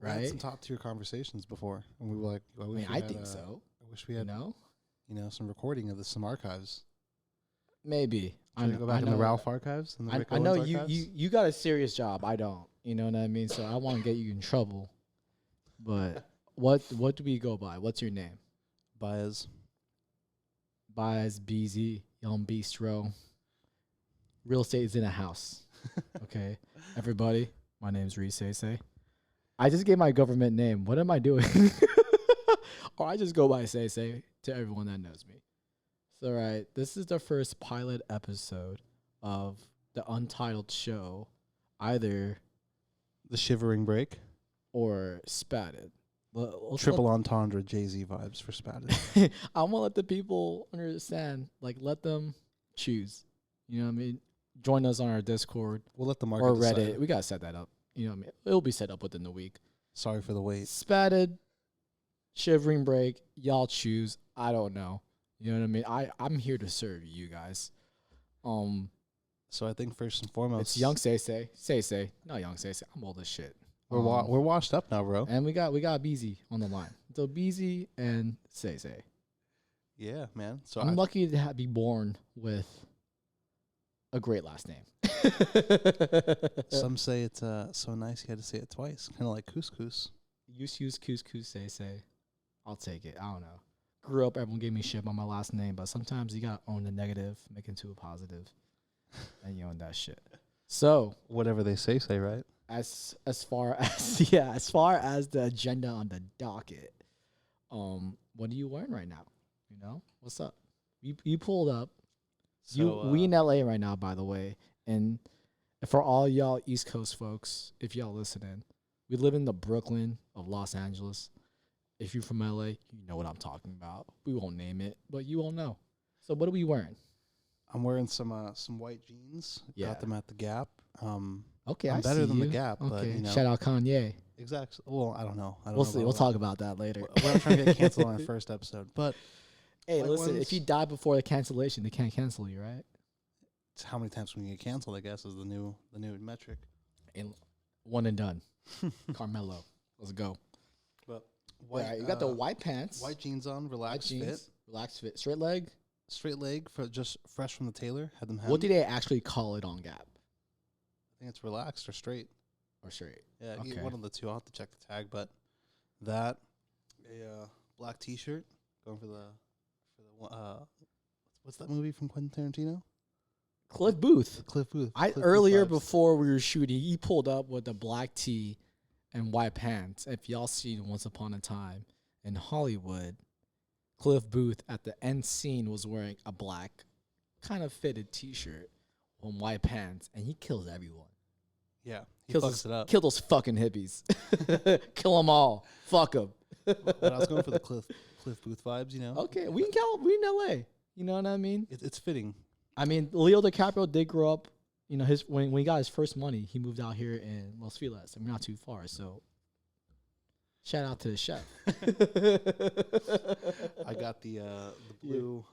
We had right? some top tier conversations before, and we were like, I mean, I think so. I wish we had, No, some recording of this, some archives. maybe. Should we go back in the Ralph archives and the Rick I know Owens archives? you got a serious job. I don't. You know what I mean? So I want to get you in trouble. But what do we go by? What's your name? Baez. Baez BZ Young Bistro. Real estate is in a house. Okay, everybody. My name's Reese. I just gave my government name. What am I doing? Or I just go by Say to everyone that knows me. So, right, this is the first pilot episode of the untitled show, either The Shivering Break. or Spatted. Triple entendre Jay-Z vibes for Spatted. I want to let the people understand, like, let them choose. You know what I mean? Join us on our Discord We'll let the market or decide. Reddit. We got to set that up. You know what I mean? It'll be set up within the week. Sorry for the wait. Spatted, Shivering Break, y'all choose. I don't know. You know what I mean? I'm here to serve you guys. So I think first and foremost, It's Young Say, not Young Say. I'm old as shit. we're washed up now, bro. And we got Beezy on the line. So Beezy and Say. Yeah, man. So I'm lucky to be born with a great last name. some say it's so nice you had to say it twice, kind of like couscous. Use couscous Say. I'll take it. I don't know. Grew up, everyone gave me shit about my last name, but sometimes you gotta own the negative, make it into a positive, and you own that shit. So Whatever they say, right? as far as the agenda on the docket, what are you wearing right now? You know, what's up? You pulled up. So We in LA right now, by the way, and for all y'all East Coast folks, if y'all listening, we live in the Brooklyn of Los Angeles. If you're from LA, you know what I'm talking about. We won't name it, but you won't know. So what are we wearing? I'm wearing some white jeans. Yeah. Got them at the Gap. Okay, I'm better than the Gap, but Okay, you know. shout out Kanye. Exactly. Well, I don't know. We'll see. We'll talk about that later. We're not trying to get canceled on our first episode, but Hey, White listen, ones- if you die before the cancellation, they can't cancel you, right? it's how many times we can get canceled, I guess, is the new metric. And one and done. Carmelo, let's go. But You got the white pants, white jeans on, white relaxed fit, jeans, relaxed fit, straight leg. straight leg for just fresh from the tailor. Had them hemmed. What do they actually call it on Gap I think it's relaxed or straight. or straight? Yeah, Okay. one of the two. I'll have to check the tag, but that a black T-shirt going for the what's that movie from Quentin Tarantino? Cliff Booth. Cliff Booth. Earlier vibes. before we were shooting, he pulled up with a black tee and white pants. If y'all seen Once Upon a Time in Hollywood, Cliff Booth at the end scene was wearing a black kind of fitted T-shirt and white pants, and he kills everyone. Yeah, he Kills fucks it up. Kill those fucking hippies. Kill them all. Fuck them. But I was going for the Cliff Booth vibes, you know. Okay, we in LA. You know what I mean? It's fitting. I mean, Leo DiCaprio did grow up. You know, when he got his first money, he moved out here in Los Feliz. I mean, not too far. So, shout out to the chef. I got the blue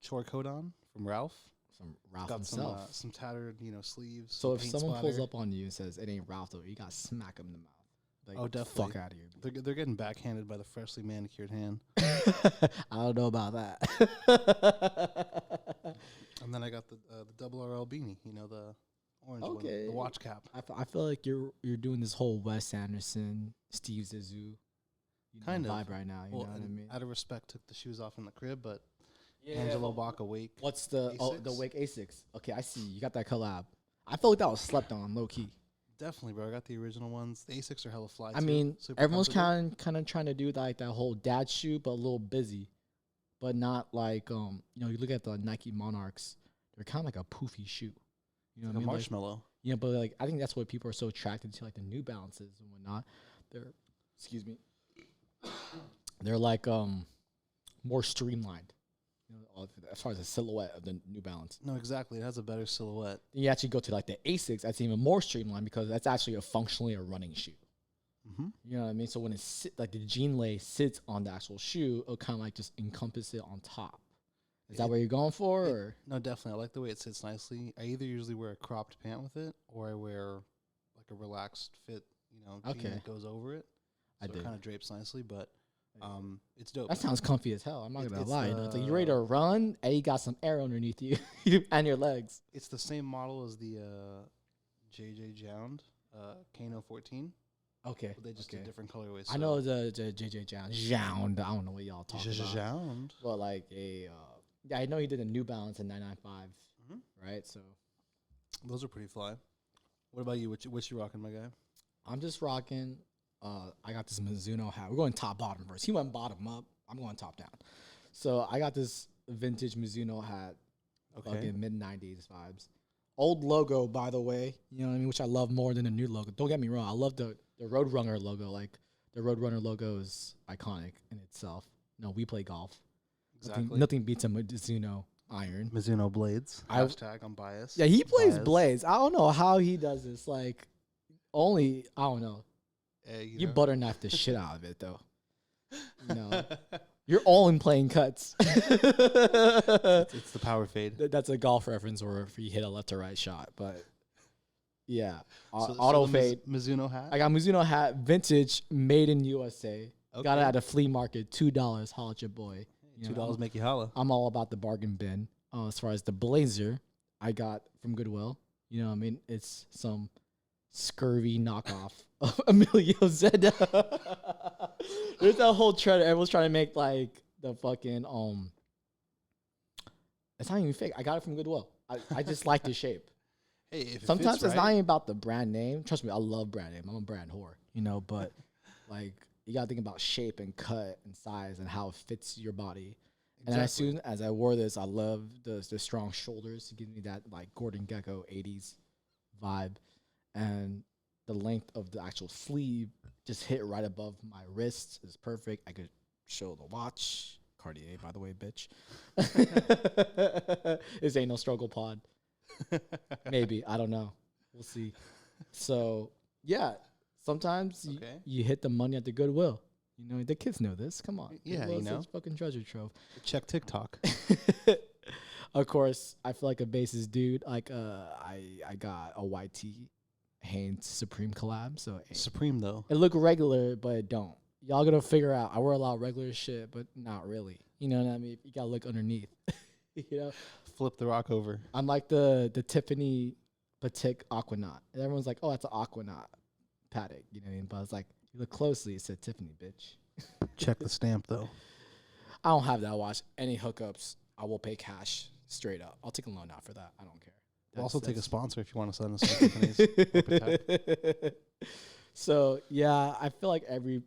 chore coat on from Ralph. From Ralph Got himself. some tattered, sleeves. So some if paint someone pulls splatter. up on you and says it ain't Ralph though, you gotta smack him in the mouth. Like, Oh, definitely. Fuck out of here. They're getting backhanded by the freshly manicured hand. I don't know about that. And then I got the double RL beanie, the orange one, Okay. the watch cap. I feel like you're doing this whole Wes Anderson, Steve Zissou Kind of. vibe right now. You know what I and mean? out of respect, took the shoes off in the crib, but Yeah. Angelo Baca Wake. What's the A6? Wake A6? Okay, I see. You got that collab. I feel like that was slept on, low key. Definitely, bro. I got the original ones. The A6 are hella fly. I too. mean, Super everyone's comfortable. kind of trying to do like that whole dad shoe, but a little busy, but not like you look at the Nike Monarchs, they're kind of like a poofy shoe. You know Like what I a mean? marshmallow. Yeah, but like I think that's why people are so attracted to like the New Balances and whatnot. They're, excuse me, they're like more streamlined. As far as the silhouette of the New Balance. No, exactly. It has a better silhouette. Then you actually go to like the Asics, that's even more streamlined because that's actually functionally a running shoe. Mm-hmm. You know what I mean? So when like the jean lay sits on the actual shoe, it'll kind of like just encompass it on top. Is that what you're going for? Or? No, definitely. I like the way it sits nicely. I either usually wear a cropped pant with it, or I wear like a relaxed fit, jean that goes over it. So it kind of drapes nicely, but it's dope. That sounds comfy as hell. I'm not gonna lie. It's like you're ready the to run, and you got some air underneath you and your legs. it's the same model as the JJ Jound Kano 14. Okay, But they just did different colorways. I know the JJ Jound. I don't know what y'all talking about. Jound. But like I know he did a New Balance in 995, right? So those are pretty fly. What about you? Which you rocking, my guy? I'm just rocking. I got this Mizuno hat. We're going top bottom first. He went bottom up. I'm going top down. So I got this vintage Mizuno hat. Okay. Fucking mid 90s vibes. Old logo, by the way. You know what I mean? Which I love more than the new logo. Don't get me wrong. I love the Roadrunner logo. Like the Roadrunner logo is iconic in itself. No, we play golf. Exactly. Nothing beats a Mizuno iron. Mizuno blades. Hashtag I'm biased. Yeah, he plays Biased. blades. I don't know how he does this. Like I don't know. You butter knife the shit out of it though. You know, you're all in playing cuts. It's the power fade. That's a golf reference, or if you hit a left or right shot. But yeah, So auto the fade. Mizuno hat. I got Mizuno hat, vintage, made in USA. Okay. Got it at a flea market, $2. Holla at your boy. You know, $2 make you holla. I'm all about the bargain bin. As far as the blazer, I got from Goodwill. You know what I mean? It's some scurvy knockoff of Emilio Zeta. There's that whole trend. Everyone's trying to make like the fucking it's not even fake. I got it from Goodwill. I just like the shape. Hey, if Sometimes it fits it's not even about the brand name. Trust me, I love brand name. I'm a brand whore, you know, but like you gotta think about shape and cut and size and how it fits your body. Exactly. And as soon as I wore this, I love the strong shoulders. It gives me that like Gordon Gekko 80s vibe. And the length of the actual sleeve just hit right above my wrist is perfect. I could show the watch. Cartier, by the way, bitch. This ain't no struggle pod. Maybe. I don't know. We'll see. So, yeah. Sometimes you hit the money at the Goodwill. You know, the kids know this. Come on. Yeah, Goodwill's you know. such fucking treasure trove. Check TikTok. Of course, I feel like a basis dude. Like, I got a YT Hanes Supreme collab. So Supreme, though. it look regular, but it don't. Y'all gotta figure out. I wear a lot of regular shit, but not really. You know what I mean? You gotta look underneath. You know? Flip the rock over. I'm like the Tiffany Patek Aquanaut. And everyone's like, oh, that's an Aquanaut Patek. You know what I mean? But I was like, you look closely, it said Tiffany, bitch. Check the stamp, though. I don't have that watch. Any hookups, I will pay cash straight up. I'll take a loan out for that. I don't care. We'll also take a sponsor if you want to send us some Tiffany's. So, yeah, I feel like every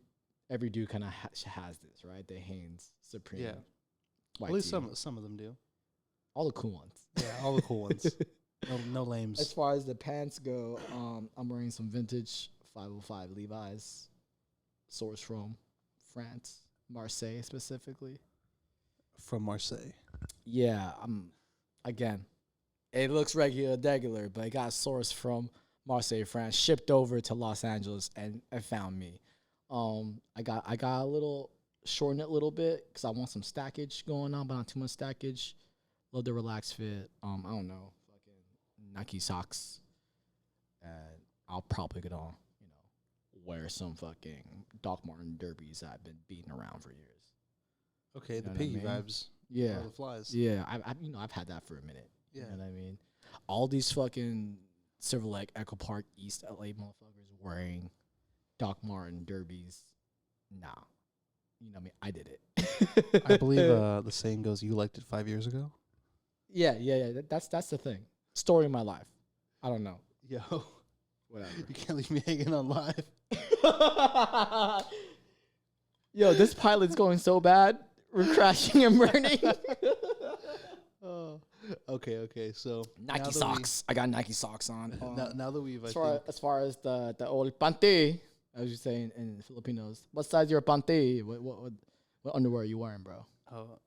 dude kind of has this, right? The Hanes Supreme. Yeah. YT. At least some of them do. All the cool ones. Yeah, all the cool ones. No lames. As far as the pants go, I'm wearing some vintage 505 Levi's, sourced from France, Marseille specifically. From Marseille. Yeah, again, it looks regular, but it got sourced from Marseille, France, shipped over to Los Angeles, and it found me. I got a little shorten it a little bit because I want some stackage going on, but not too much stackage. Love the relaxed fit. I don't know, fucking Nike socks, and I'll probably get on, wear some fucking Doc Martin derbies that I've been beating around for years. Okay, You the know what I piggy mean? vibes. Yeah, The flies. yeah. I've had that for a minute. Yeah. You know what I mean? All these fucking Silver Lake, Echo Park, East LA motherfuckers wearing Doc Martin derbies. Nah. You know what I mean? I did it. I believe the saying goes, you liked it 5 years ago. Yeah. That's the thing. Story of my life. I don't know. Yo. Whatever. You can't leave me hanging on live. Yo, this pilot's going so bad. We're crashing and burning. Okay. So Nike socks. I got Nike socks on. Now that we've, As far as the old panty, as you say in Filipinos, what size your panty? What underwear are you wearing, bro?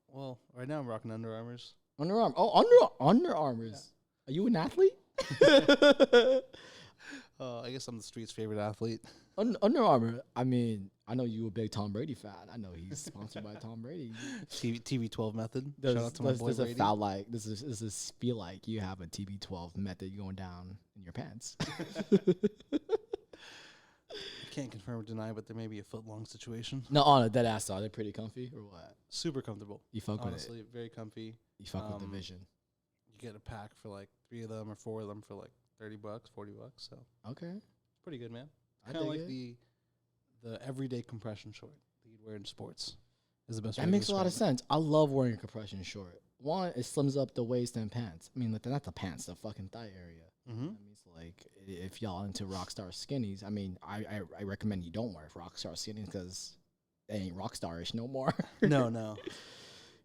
Well, right now I'm rocking Under Armours. Under Armour. Oh, Under Armours. Yeah. Are you an athlete? I guess I'm the street's favorite athlete. Under Armour. I mean, I know you a big Tom Brady fan. I know he's sponsored by Tom Brady. TB12 method. Shout out to my boy Brady. This is feel like you have a TB12 method going down in your pants. I can't confirm or deny, but there may be a foot long situation. No, on a dead ass though. They're pretty comfy or what? Super comfortable. You fuck Honestly, with it. very comfy. You fuck with the vision. You get a pack for like 3 of them or 4 of them for like $30, $40. So Okay. pretty good, man. I Kind of dig like it. the everyday compression short that you'd wear in sports. Is the best. That way to makes a lot of describe sense. I love wearing a compression short. One, it slims up the waist and pants. I mean, like, not the pants, the fucking thigh area. it. Mm-hmm. I mean, it's like if y'all into rockstar skinnies, I mean, I recommend you don't wear rockstar skinnies because they ain't rockstarish no more. No. You know,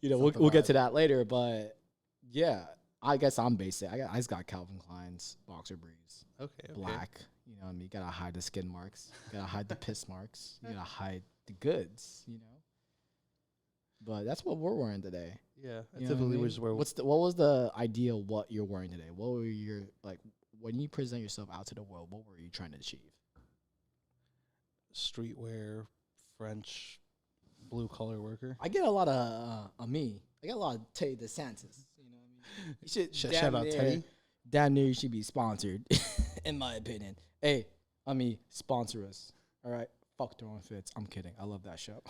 It's not the we'll get vibe. to that later, but yeah, I guess I'm basic. I just got Calvin Klein's boxer briefs, Okay. black. You know what I mean? You gotta hide the skin marks. You gotta hide the piss marks. You gotta hide the goods, you know? But that's what we're wearing today. Yeah. I You know what I typically mean? just wear. What was the idea of what you're wearing today? What were your, like, when you present yourself out to the world, what were you trying to achieve? Streetwear, French, blue collar worker. I get a lot of me. I get a lot of Teddy DeSantis. You know what I mean? You should Shout out Teddy. Damn near you should be sponsored, in my opinion. Hey, sponsor us. All right? Fuck throwing fits. I'm kidding. I love that show.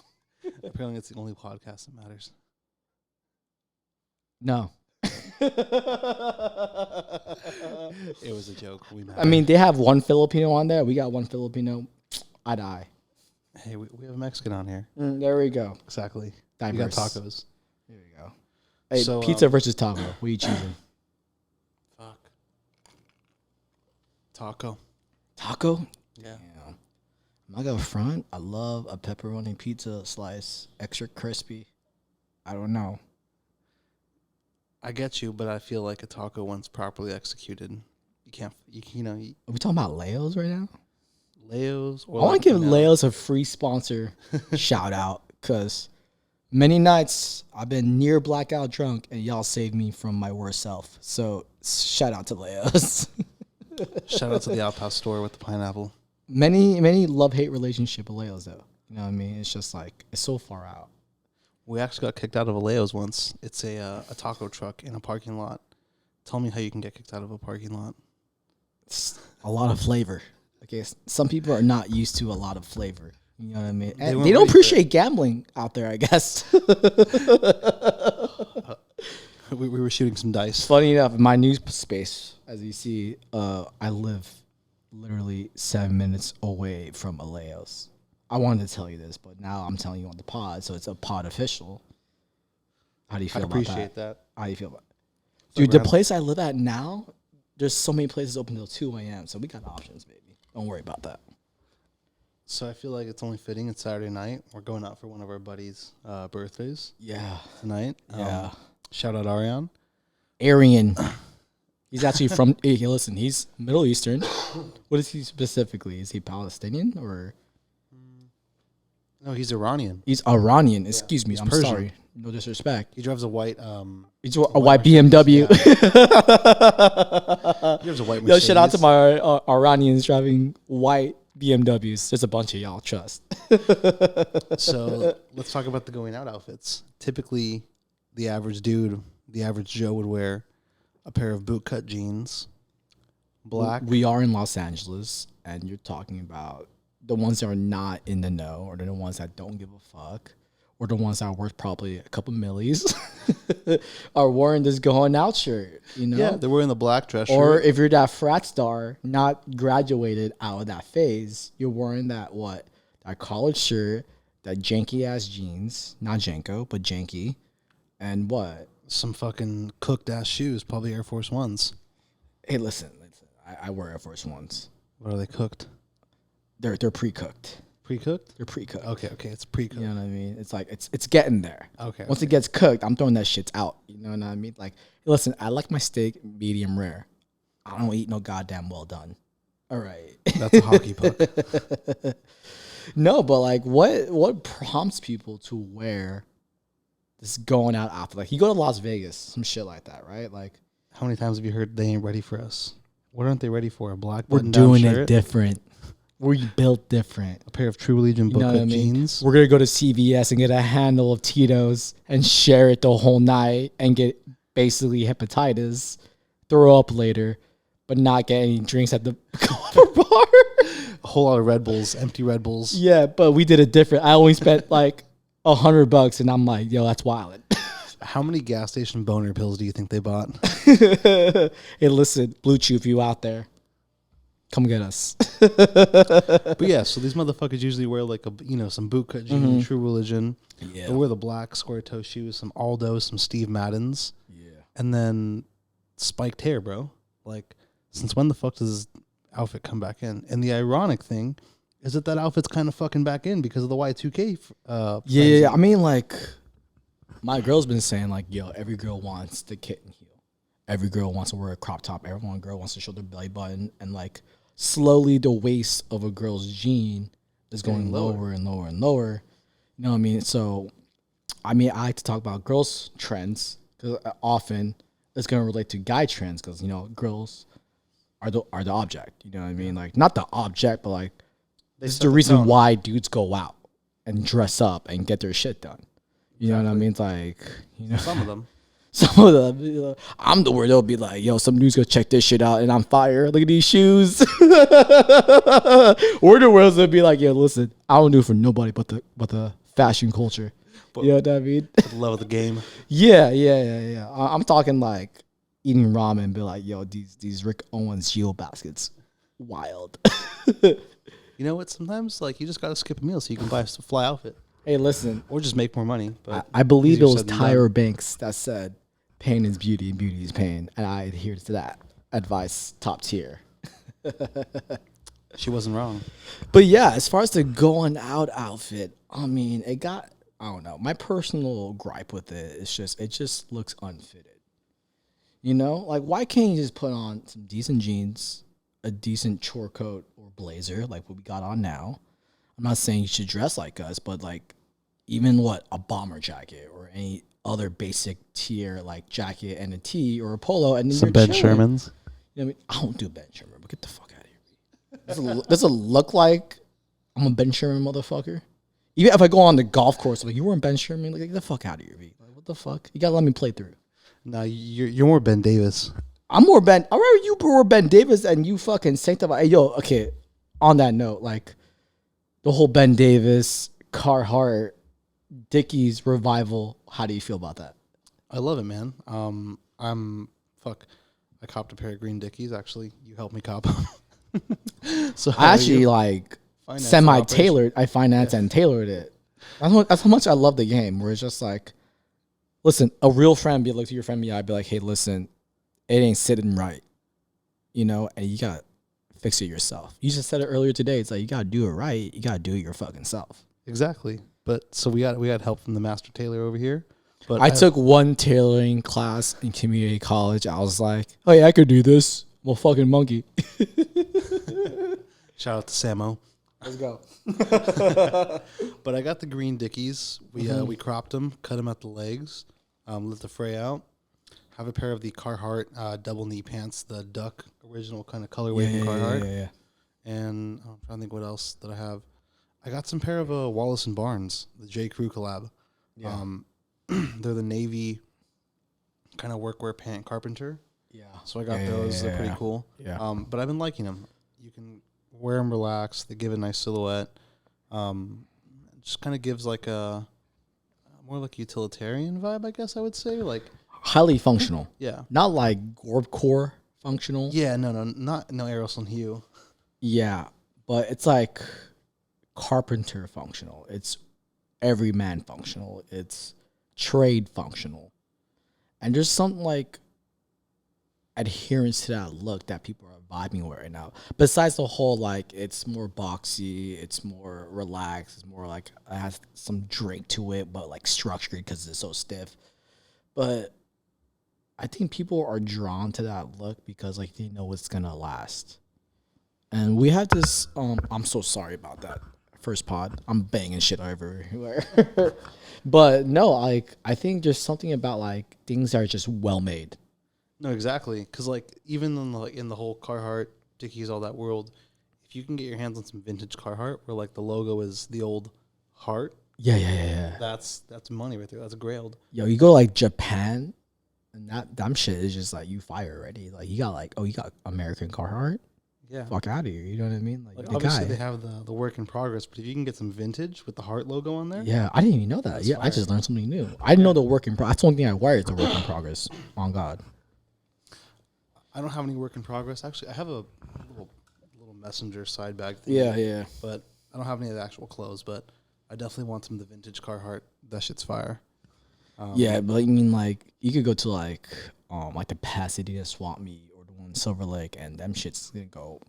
Apparently, it's the only podcast that matters. No. It was a joke. We matter. I mean, they have one Filipino on there. We got one Filipino. I die. Hey, we have a Mexican on here. There we go. Exactly. Diverse. We got tacos. There we go. Hey, So, pizza versus taco. What are you choosing? Fuck. Taco. Taco? Yeah. I'm not gonna front. I love a pepperoni pizza slice, extra crispy. I don't know. I get you, but I feel like a taco, once properly executed, you can't. You know, Are we talking about Leo's right now? Leo's. Or I want like, to give you know, Leo's a free sponsor shout out because many nights I've been near blackout drunk and y'all saved me from my worst self. So shout out to Leo's. Shout out to the Outhouse store with the pineapple. Many love-hate relationship with Leo's though. You know what I mean? It's just like it's so far out. We actually got kicked out of a Leo's once. It's a taco truck in a parking lot. Tell me how you can get kicked out of a parking lot. It's a lot of flavor. Okay, some people are not used to a lot of flavor. You know what I mean? They And weren't they don't ready for it. appreciate gambling out there, I guess. We were shooting some dice. Funny enough, in my news space, as you see, I live literally 7 minutes away from a Leo's. I wanted to tell you this, but now I'm telling you on the pod, so it's a pod official. How do you feel I about that? appreciate that. How do you feel about it? So Dude, the random. place I live at now, there's so many places open till 2 a.m., so we got options, baby. Don't worry about that. So I feel like it's only fitting. It's Saturday night. We're going out for one of our buddies' birthdays Yeah. tonight. Yeah. Shout out Ariane. Aryan. He's actually from, hey, listen, he's Middle Eastern. What is he specifically? Is he Palestinian or? No, he's Iranian. He's Iranian. Excuse me. he's I'm Persian. sorry. No disrespect. He drives a white. He's a white BMW. He drives a white. Yo, shout out to Mercedes. my Iranians driving white BMWs. There's a bunch of y'all, trust. So let's talk about the going out outfits. Typically, the average dude, the average Joe would wear a pair of bootcut jeans, black. We are in Los Angeles, and you're talking about the ones that are not in the know, or the ones that don't give a fuck, or the ones that are worth probably a couple millies, are wearing this going out shirt, you know? Yeah, they're wearing the black dress shirt. Or if you're that frat star, not graduated out of that phase, you're wearing that college shirt, that janky ass jeans, not Janko, but janky, and what? Some fucking cooked ass shoes, probably Air Force Ones. Hey, listen, I wear Air Force Ones. What are they cooked? They're pre-cooked. Pre-cooked? They're pre-cooked. Okay, it's pre-cooked. You know what I mean? It's like it's getting there. Okay. Once it gets cooked, I'm throwing that shit out. You know what I mean? Like, listen, I like my steak medium rare. I don't eat no goddamn well done. All right. That's a hockey puck. No, but like, what prompts people to wear this going out outfit? Like, you go to Las Vegas, some shit like that, right? Like, How many times have you heard they ain't ready for us? What aren't they ready for? A black we're button-down doing shirt? it different. We're built different. A pair of True Allegiant You know what I bootcut mean? jeans. We're gonna go to CVS and get a handle of Tito's and share it the whole night and get basically hepatitis, throw up later, but not get any drinks at the bar. A whole lot of Red Bulls, empty Red Bulls. Yeah, but we did it different. I only spent like $100, and I'm like, yo, that's wild. How many gas station boner pills do you think they bought? Hey, listen, Blue Chew, if you out there, come get us. But yeah, so these motherfuckers usually wear like some bootcut jeans, True Religion. Yeah. They wear the black square toe shoes, some Aldos, some Steve Maddens. Yeah. And then spiked hair, bro. Like, since when the fuck does this outfit come back in? And the ironic thing is that outfit's kind of fucking back in because of the Y2K. Yeah, I mean, like, my girl's been saying, like, yo, every girl wants the kitten heel. Every girl wants to wear a crop top. Girl wants to show their belly button. And, like, slowly the waist of a girl's jean is going lower and lower and lower. You know what I mean? So, I like to talk about girls' trends because often it's going to relate to guy trends because, girls are the object. You know what I mean? Like, not the object, but, like, this is the reason why dudes go out and dress up and get their shit done. You know what I mean? It's like, Some of them. Some of them, I'm the word they'll be like, yo, some dudes go check this shit out and I'm fire. Look at these shoes. Or the world will be like, yo, listen, I don't do it for nobody but the fashion culture. But, you know what I mean? The love of the game. Yeah. I'm talking like eating ramen and be like, yo, these Rick Owens Geo baskets, wild. You know what? Sometimes like you just gotta skip a meal so you can buy a fly outfit. Hey, listen. Or just make more money. But I believe it was Tyra Banks that said, pain is beauty and beauty is pain. And I adhere to that advice, top tier. She wasn't wrong. But yeah, as far as the going out outfit, I mean, I don't know. My personal gripe with it just looks unfitted. Like why can't you just put on some decent jeans, a decent chore coat or blazer like what we got on now? I'm not saying you should dress like us, but like even a bomber jacket or any other basic tier like jacket and a tee or a polo and then some Ben Shermans. You know what I mean? I don't do Ben Sherman, but get the fuck out of here. Does it look like I'm a Ben Sherman motherfucker? Even if I go on the golf course, I'm like, you weren't Ben Sherman? Like, get the fuck out of here, B. Like, what the fuck? You gotta let me play through. No, you're more Ben Davis. I'm more Ben. I remember you were Ben Davis and you fucking sanctify. Hey, yo, okay. On that note, like the whole Ben Davis, Carhartt, Dickies revival. How do you feel about that? I love it, man. I copped a pair of green Dickies. Actually, you helped me cop them. So I actually semi-tailored. I financed and tailored it. That's how much I love the game. Where it's just like, listen, a real friend be like to your friend, I'd be like, hey, listen, it ain't sitting right, and you got to fix it yourself. You just said it earlier today. It's like, you got to do it right. You got to do it your fucking self. Exactly. But so we got help from the master tailor over here. But I took one tailoring class in community college. I was like, oh yeah, I could do this. I'm a fucking monkey. Shout out to Samo. Let's go. But I got the green Dickies. We cropped them, cut them at the legs, let the fray out. Have a pair of the Carhartt double knee pants, the duck original kind of colorway from Carhartt. Yeah. And I'm trying to think what else that I have. I got some pair of Wallace and Barnes, the J.Crew collab. Yeah. They're the navy kind of workwear pant carpenter. Yeah. So I got those. They're pretty cool. Yeah. But I've been liking them. You can wear them relaxed. They give a nice silhouette. Just kind of gives like a more like utilitarian vibe, I guess I would say. Like highly functional. Yeah. Not like Gorbcore functional. Yeah. No Aerosol Hue. Yeah, but it's like carpenter functional. It's everyman functional. It's trade functional. And there's something like adherence to that look that people are vibing with right now. Besides the whole like it's more boxy, it's more relaxed, it's more like it has some drink to it, but like structured because it's so stiff. But I think people are drawn to that look because like they know it's gonna last. And we had this I'm so sorry about that. First pod, I'm banging shit everywhere. But no, like I think there's something about like things that are just well made. No, exactly. Because like even in the whole Carhartt, Dickies, all that world, if you can get your hands on some vintage Carhartt where like the logo is the old heart. Yeah. That's money right there. That's grailed. Yo, you go to like Japan, and that damn shit is just like you fire already. Like you got American Carhartt. Yeah. fuck out of here. You know what I mean? Like the obviously guy. they have the work in progress, but if you can get some vintage with the heart logo on there, Yeah, I didn't even know that. That's Yeah, I fire. just learned something new. I didn't know the work in progress. That's the only thing I wear is the work in progress. On God. I don't have any work in progress. Actually, I have a little messenger side bag thing. Yeah. But I don't have any of the actual clothes. But I definitely want some of the vintage Carhartt. That shit's fire. Yeah, but I mean, like, you could go to like the Pasadena swap meet or the one in Silver Lake, and them shit's gonna go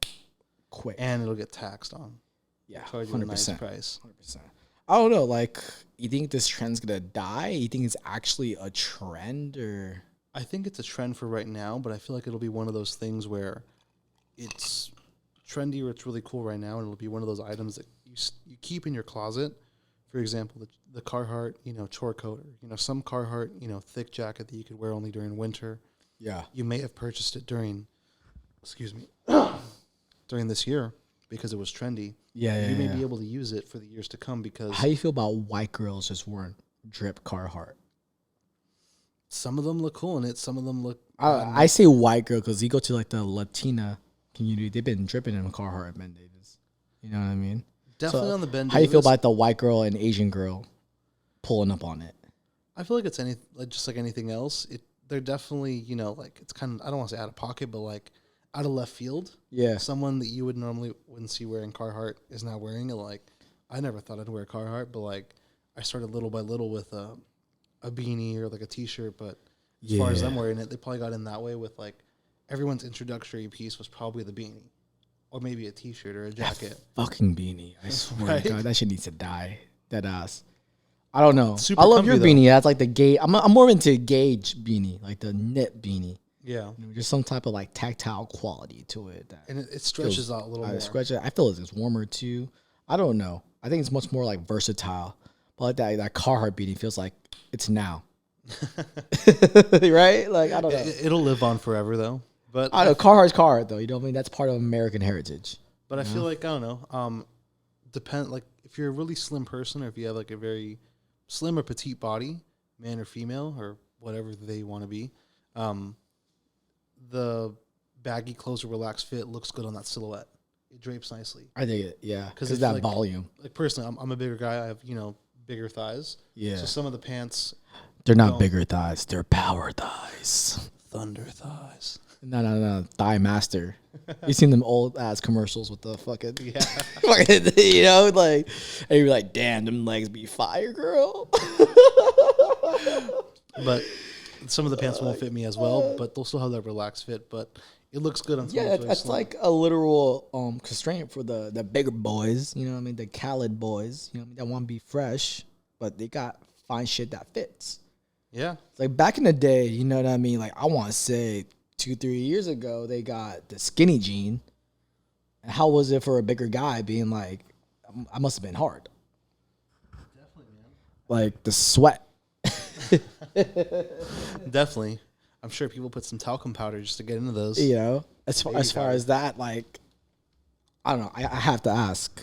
quick. And it'll get taxed on. Yeah, Charge you a nice price. 100%. I don't know. Like, you think this trend's gonna die? You think it's actually a trend, or? I think it's a trend for right now, but I feel like it'll be one of those things where it's trendy or it's really cool right now, and it'll be one of those items that you keep in your closet. For example, the Carhartt, chore coat, or, some Carhartt, thick jacket that you could wear only during winter. Yeah. You may have purchased it during this year because it was trendy. Yeah, You may be able to use it for the years to come because How you feel about white girls just wearing drip Carhartt? some of them look cool in it. Some of them look... I say white girl because you go to like the Latina community, they've been dripping in Carhartt Ben Davis. You know what I mean? definitely on the Ben Davis. How you feel about the white girl and Asian girl pulling up on it? I feel like it's just like anything else. They're definitely, it's kind of, I don't want to say out of pocket, but like out of left field. Yeah. Someone that you wouldn't see wearing Carhartt is now wearing it. Like, I never thought I'd wear Carhartt, but like I started little by little with a beanie or like a t-shirt. But as far as them wearing it, they probably got in that way with like everyone's introductory piece was probably the beanie or maybe a t-shirt or a jacket. Fucking beanie. I swear Right? to God, that shit needs to die. That ass. I don't know. Super I love your comfy, though. beanie. That's like the gauge. I'm more into gauge beanie, like the knit beanie. Yeah. Just some type of like tactile quality to it. And it stretches out a little more. I feel it's warmer too. I don't know. I think it's much more like versatile. But like that Carhartt beanie feels like it's now. Right? Like, I don't know. It'll live on forever though. But I know Carhartt's Carhartt though. You know what I mean? That's part of American heritage. But I feel like, I don't know, like if you're a really slim person or if you have like a very slim or petite body, man or female or whatever they want to be, the baggy clothes or relaxed fit looks good on that silhouette. It drapes nicely. I think it, yeah, because it's that like, volume. Like personally, I'm a bigger guy. I have, bigger thighs. Yeah. So some of the pants. They're not bigger thighs. They're power thighs. Thunder thighs. No. Thigh master. You seen them old ass commercials with the fucking, Yeah. fucking, like, and you're like, damn, them legs be fire, girl. But some of the pants won't fit me as well, but they'll still have that relaxed fit. But it looks good on someone. Yeah, that's like a literal constraint for the bigger boys. You know what I mean? The Khaled boys. You know what I mean? That want to be fresh, but they got fine shit that fits. Yeah. It's like back in the day, you know what I mean? Like I want to say 2-3 years ago, they got the skinny jean. And how was it for a bigger guy being like, I must have been hard. Definitely, man. Like the sweat. Definitely. I'm sure people put some talcum powder just to get into those. You know, as far as that, like, I don't know. I have to ask,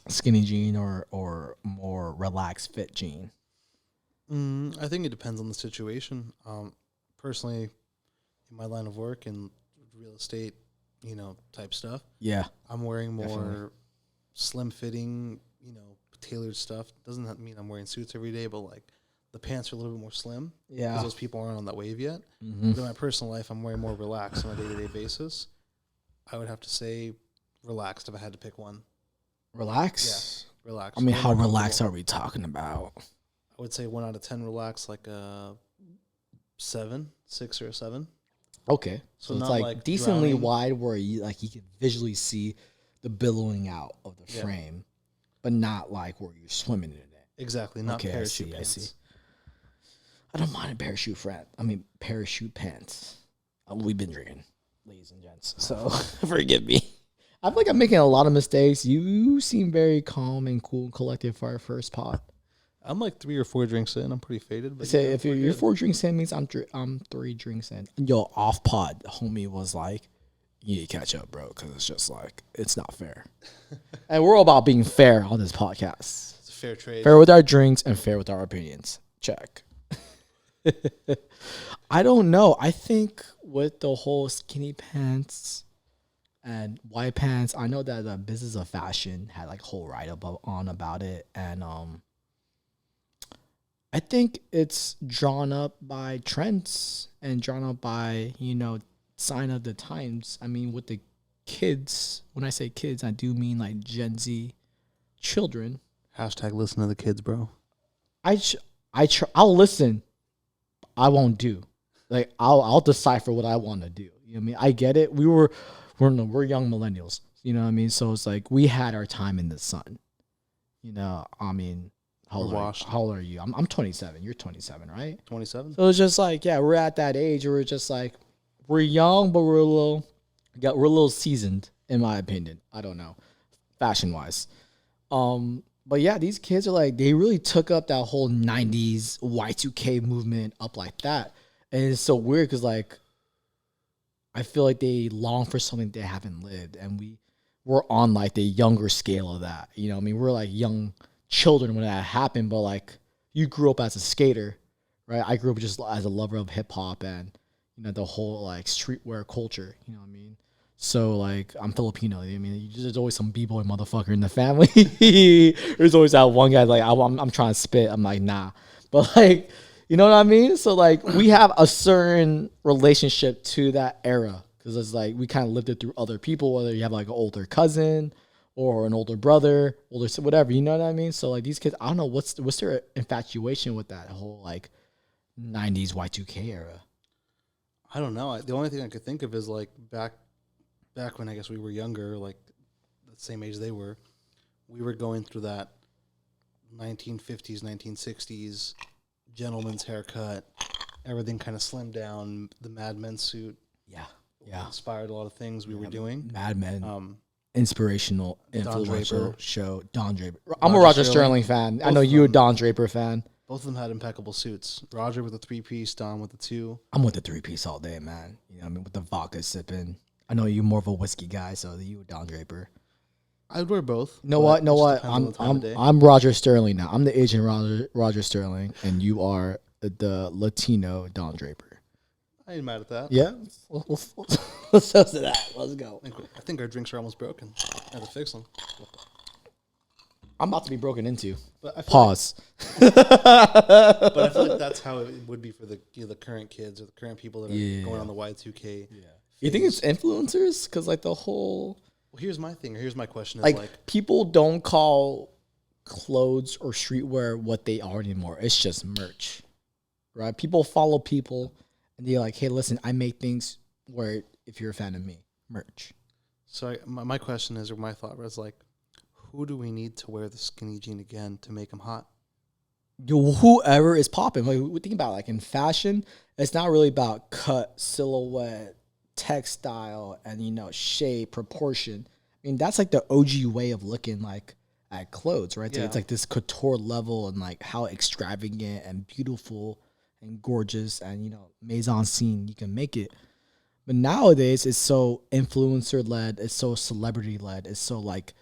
skinny jean or more relaxed fit jean. I think it depends on the situation. Personally, in my line of work and real estate, type stuff. Yeah, I'm wearing more slim fitting, tailored stuff. Doesn't that mean I'm wearing suits every day, but like the pants are a little bit more slim. yeah. Because those people aren't on that wave yet. Mm-hmm. But in my personal life, I'm wearing more relaxed on a day-to-day basis. I would have to say relaxed if I had to pick one. Relax. Yeah, relaxed. I mean, Way how more relaxed comfortable. are we talking about? I would say 1 out of 10 relaxed, like a 7, 6 or a 7. Okay, so it's not like, like decently drowning. wide where you can visually see the billowing out of the frame, but not like where you're swimming in it. Exactly, not Okay, parachute I pants. see. I don't mind a parachute pants. We've been drinking, ladies and gents, so forgive me. I feel like I'm making a lot of mistakes. You seem very calm and cool and collected for our first pod. I'm like 3 or 4 drinks in. I'm pretty faded. But Say yeah, if we're you're good. 4 drinks in means I'm 3 drinks in. Yo, off pod, the homie was like, "You need to catch up, bro, because it's just like it's not fair." And we're all about being fair on this podcast. It's a fair trade. Fair with our drinks and fair with our opinions. Check. I don't know. I think with the whole skinny pants And white pants, I know that the Business of Fashion had like a whole write up on about it, and I think it's drawn up by trends and drawn up by, sign of the times. I mean, with the kids, when I say kids, I do mean like Gen Z children. Hashtag listen to the kids, bro. I'll listen. I won't do. Like I'll decipher what I want to do. You know what I mean? I get it. We're young millennials. You know what I mean? So it's like we had our time in the sun. I mean, how old are you? I'm 27. You're 27, right? 27. So it's just like, yeah, we're at that age where we're just like, we're young, but we're a little seasoned, in my opinion. I don't know, fashion wise. But yeah, these kids are like, they really took up that whole 90s Y2K movement up like that. And it's so weird because like, I feel like they long for something they haven't lived. And we're on like the younger scale of that. You know what I mean? We're like young children when that happened, but like you grew up as a skater, right? I grew up just as a lover of hip hop and, the whole like streetwear culture, you know what I mean? So like I'm Filipino. I mean, there's always some b-boy motherfucker in the family. There's always that one guy like I'm trying to spit. I'm like nah, but like you know what I mean. So like we have a certain relationship to that era because it's like we kind of lived it through other people. Whether you have like an older cousin or an older brother, whatever. You know what I mean. So like these kids, I don't know what's their infatuation with that whole like 90s Y2K era. I don't know. The only thing I could think of is like back when I guess we were younger, like the same age they were, we were going through that 1950s, 1960s gentleman's haircut, everything kind of slimmed down, the Mad Men suit. Yeah. Inspired a lot of things we were doing. Mad Men. Inspirational, influential show. Don Draper. I'm a Roger Sterling fan. I know you're a Don Draper fan. Both of them had impeccable suits. Roger with the 3-piece, Don with the 2. I'm with the 3-piece all day, man. You know what I mean? With the vodka sipping. I know you're more of a whiskey guy, so you a Don Draper. I'd wear both. Know what? I'm Roger Sterling now. I'm the Asian Roger Sterling, and you are the Latino Don Draper. I ain't mad at that. Yeah? Let's toast to that. Let's go. I think our drinks are almost broken. I have to fix them. I'm about to be broken into. But Pause. But I feel like that's how it would be for the the current kids or the current people that are going on the Y2K. Yeah. You think it's influencers? Because like the whole... Well, here's my thing. Here's my question. Is like people don't call clothes or streetwear what they are anymore. It's just merch, right? People follow people, and they're like, "Hey, listen, I make things where if you're a fan of me, merch." So my question is, or my thought was like, who do we need to wear the skinny jean again to make them hot? Whoever is popping. Like we think about like in fashion, it's not really about cut, silhouette, textile, and shape, proportion. I mean, that's like the OG way of looking like at clothes, right? So it's like this couture level and like how extravagant and beautiful and gorgeous and mise-en-scene you can make it. But nowadays it's so influencer led, it's so celebrity led, it's so like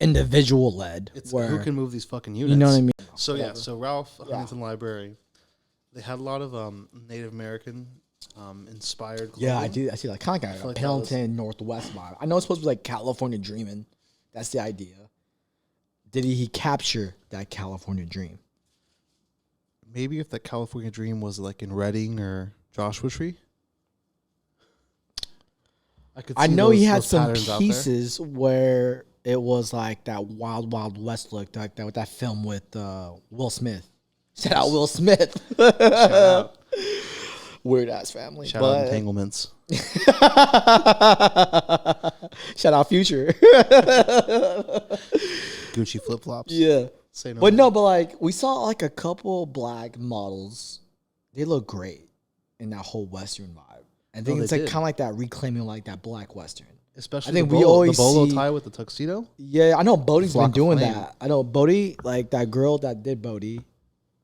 individual led. It's who can move these fucking units. You know what I mean? So so Ralph Huntington Library, they had a lot of Native American inspired clothing. Yeah, I do. I see like kind of like a Pendleton Northwest vibe. I know it's supposed to be like California dreaming. That's the idea. Did he capture that California dream? Maybe if that California dream was like in Reading or Joshua Tree. I know he had some pieces where it was like that Wild Wild West look, like that with that film with Will Smith. Shout out Will Smith. Shout out. Weird ass family. Shout out Entanglements. Shout out Future. Gucci flip flops. Yeah. Say no. But like we saw like a couple black models. They look great in that whole Western vibe. I think it's like kind of like that reclaiming like that black Western. Especially I think we always the bolo tie with the tuxedo. Yeah, I know Bodie's been doing that. I know Bodie, like that girl that did Bodie,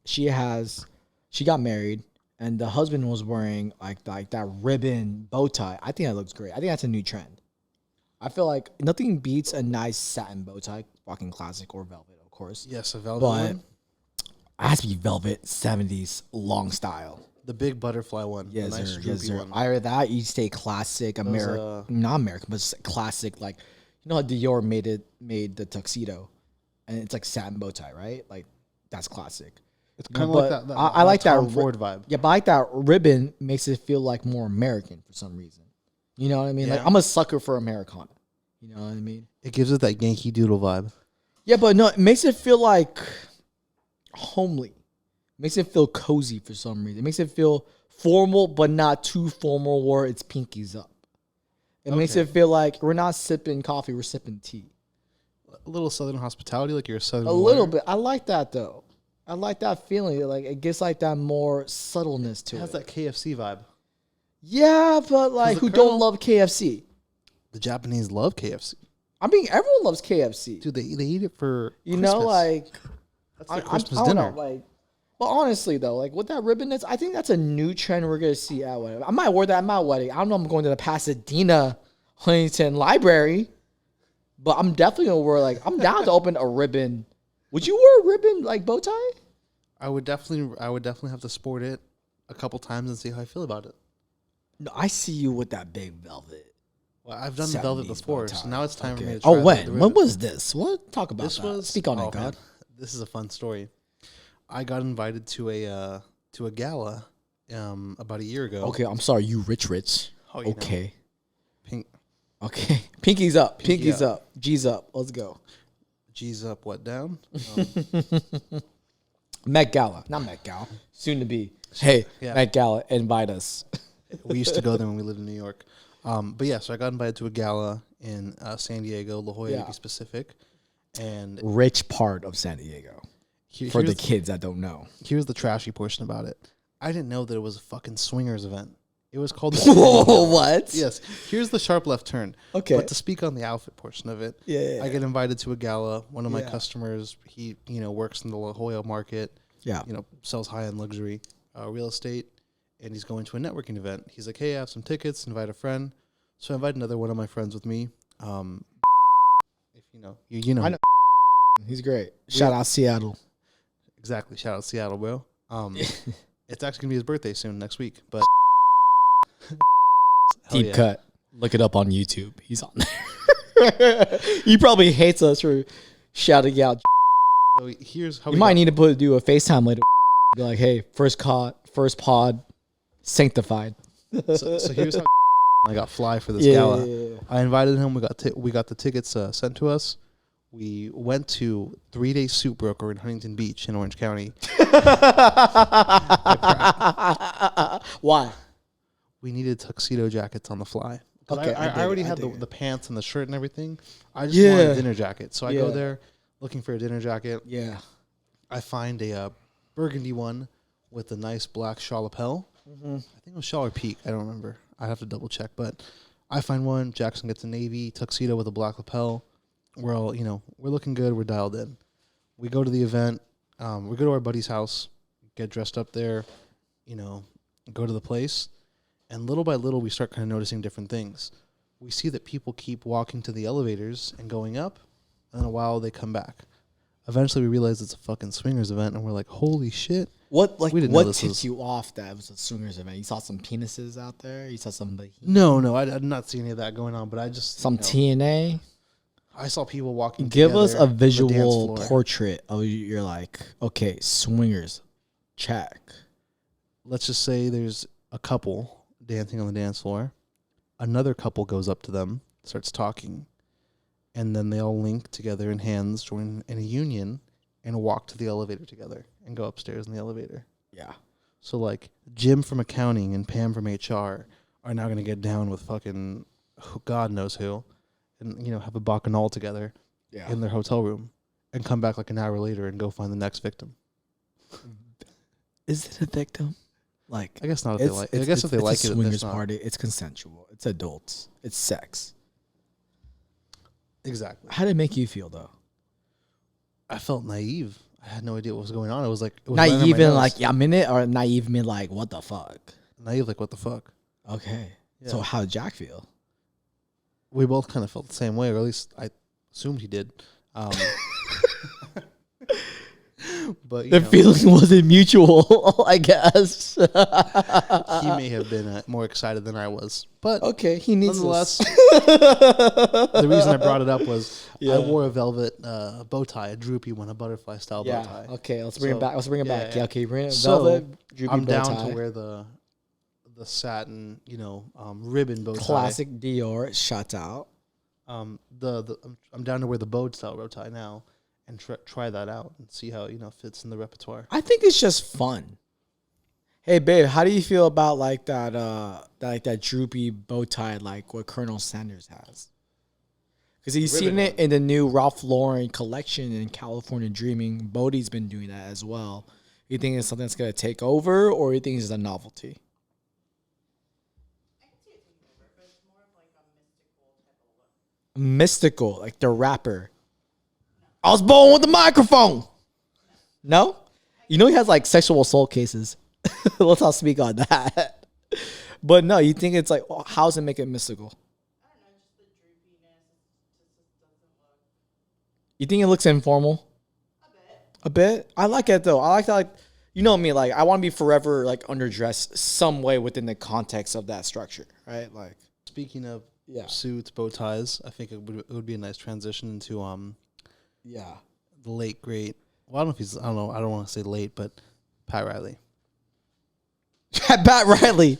she got married and the husband was wearing like that ribbon bow tie. I think that looks great. I think that's a new trend. I feel like nothing beats a nice satin bow tie, fucking classic, or velvet, of course. Yes, a velvet one. It has to be velvet 70s long style. The big butterfly one. Yes, the nice sir. droopy Yes, sir. one. Either that, you stay classic American, not American, but just classic. Like, you know how Dior made the tuxedo, and it's like satin bow tie, right? Like, that's classic. It's kind of like that. I like that Tom Ford vibe. Yeah, but I like that ribbon makes it feel like more American for some reason. You know what I mean? Yeah. Like, I'm a sucker for Americana. You know what I mean? It gives it that Yankee Doodle vibe. Yeah, but no, it makes it feel like homely. Makes it feel cozy for some reason. It makes it feel formal, but not too formal where it's pinkies up. It makes it feel like we're not sipping coffee, we're sipping tea. A little Southern hospitality, like you're a Southern. A little bit. I like that though. I like that feeling. Like it gives like that more subtleness to it. It has that KFC vibe. Yeah, but like who don't love KFC? The Japanese love KFC. I mean, everyone loves KFC. Dude, they eat it for you Christmas. know, like that's their Christmas I don't dinner. know, like, but honestly though, like with that ribbon, I think that's a new trend we're gonna see at wedding. I might wear that at my wedding. I don't know. I'm going to the Pasadena Huntington Library, but I'm definitely gonna wear like I'm down to open a ribbon. Would you wear a ribbon like bow tie? I would definitely have to sport it a couple times and see how I feel about it. No, I see you with that big velvet. Well, I've done the velvet before, so now it's time for me to try Oh, the when? ribbon. When was this? What? Talk about This that. was Speak on it, man, God. This is a fun story. I got invited to a gala about a year ago. Okay, I'm sorry. You rich. Oh, you Okay. know. Pink Okay. Pinky's up. Pinky Pinky's up. up. G's up. Let's go. G's up, what down? Met Gala. Not Met Gala. Soon to be. Hey, Yeah. Met Gala, invite us. We used to go there when we lived in New York. But yeah, so I got invited to a gala in San Diego, La Jolla to be specific. And Rich part of San Diego. For the kids that don't know. Here's the trashy portion about it. I didn't know that it was a fucking swingers event. It was called Whoa, what? Yes. Here's the sharp left turn. Okay. But to speak on the outfit portion of it, Yeah. I get invited to a gala. One of my customers, he works in the La Jolla market. Yeah. Sells high-end luxury real estate, and he's going to a networking event. He's like, hey, I have some tickets, invite a friend. So I invite another one of my friends with me. If you know. I know. He's great. Shout out Seattle. Exactly. Shout out Seattle, bro. It's actually going to be his birthday soon, next week. But Deep cut. Look it up on YouTube. He's on there. He probably hates us for shouting out. So here's how You might need to do a FaceTime later. Be like, hey, first pod, sanctified. So here's how I got fly for this gala. Yeah. I invited him. We got the tickets sent to us. We went to 3 Day Suit Broker in Huntington Beach in Orange County. Why? We needed tuxedo jackets on the fly. Okay, I already had the pants and the shirt and everything. I just wanted a dinner jacket. So I go there looking for a dinner jacket. Yeah. I find a burgundy one with a nice black shawl lapel. Mm-hmm. I think it was shawl or peak. I don't remember. I have to double check. But I find one. Jackson gets a navy tuxedo with a black lapel. We're all, we're looking good. We're dialed in. We go to the event. We go to our buddy's house, get dressed up there, go to the place. And little by little, we start kind of noticing different things. We see that people keep walking to the elevators and going up, and in a while they come back. Eventually, we realize it's a fucking swingers event, and we're like, holy shit. What tipped you off that it was a swingers event? You saw some penises out there? You saw some... No, I did not see any of that going on, but I just... Some TNA? I saw people walking Give us a visual portrait of you're like, okay, swingers, check. Let's just say there's a couple dancing on the dance floor. Another couple goes up to them, starts talking, and then they all link together in hands, join in a union, and walk to the elevator together and go upstairs in the elevator. Yeah. So like Jim from accounting and Pam from HR are now going to get down with fucking God knows who. And, have a bacchanal together in their hotel room and come back like an hour later and go find the next victim. Is it a victim? Like, I guess not if they like it. I guess if they like it, it's a swingers party. It's consensual. It's adults. It's sex. Exactly. How did it make you feel, though? I felt naive. I had no idea what was going on. It was like... naive in like, I'm in it, or naive in like, what the fuck? Naive like, what the fuck? Okay. Yeah. So how did Jack feel? We both kind of felt the same way, or at least I assumed he did. but you The know, feeling wasn't mutual, I guess. he may have been more excited than I was. But Okay, he needs nonetheless, this. the reason I brought it up was Yeah. I wore a velvet bow tie, a droopy one, a butterfly style bow Yeah. tie. Okay, let's bring it back. Let's bring it back. Yeah. Okay, bring it. So, Velvet, droopy I'm bow down tie. to wear the satin, ribbon bow tie. Classic Dior. Shout out. I'm down to wear the bow style bow tie now, and try that out and see how fits in the repertoire. I think it's just fun. Hey babe, how do you feel about like that that droopy bow tie like what Colonel Sanders has? Because he's seen it in the new Ralph Lauren collection in California Dreaming. Bodhi's been doing that as well. You think it's something that's gonna take over, or you think it's a novelty? Mystical, like the rapper. I was born with the microphone. No? You know he has like sexual assault cases. Let's not speak on that. But no, you think it's like, how does it make it mystical? I don't know, just the droopiness. Just doesn't look. You think it looks informal? A bit? I like it though. I like that, like, you know me, like I want to be forever like underdressed some way within the context of that structure, right? Like, speaking of suits, bow ties, I think it would be a nice transition into the late great. Well, I don't know if he's. I don't know. I don't want to say late, but Pat Riley. Pat Riley.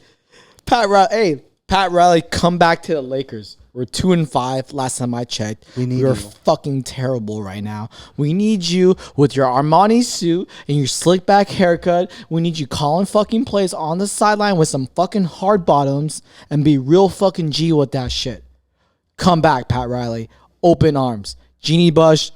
Hey, Pat Riley, come back to the Lakers. We're 2-5. Last time I checked, we're fucking terrible right now. We need you with your Armani suit and your slick back haircut. We need you calling fucking plays on the sideline with some fucking hard bottoms and be real fucking G with that shit. Come back, Pat Riley. Open arms. Jeannie Bush,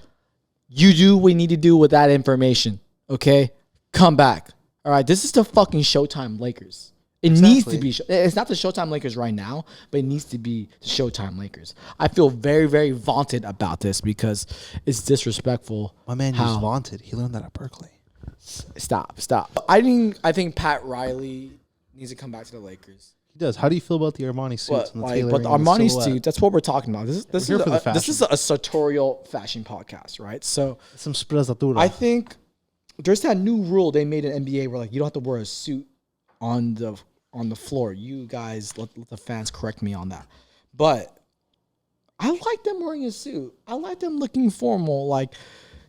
you do what we need to do with that information. Okay? Come back. All right, this is the fucking Showtime Lakers. It needs to be. It's not the Showtime Lakers right now, but it needs to be the Showtime Lakers. I feel very, very vaunted about this because it's disrespectful. My man used vaunted. He learned that at Berkeley. Stop. I think Pat Riley needs to come back to the Lakers. He does. How do you feel about the Armani suits? But the Armani suits, that's what we're talking about. This is a sartorial fashion podcast, right? So some sprezzatura. I think there's that new rule they made in NBA where like you don't have to wear a suit on the floor. You guys, let the fans correct me on that. But I like them wearing a suit. I like them looking formal. Like,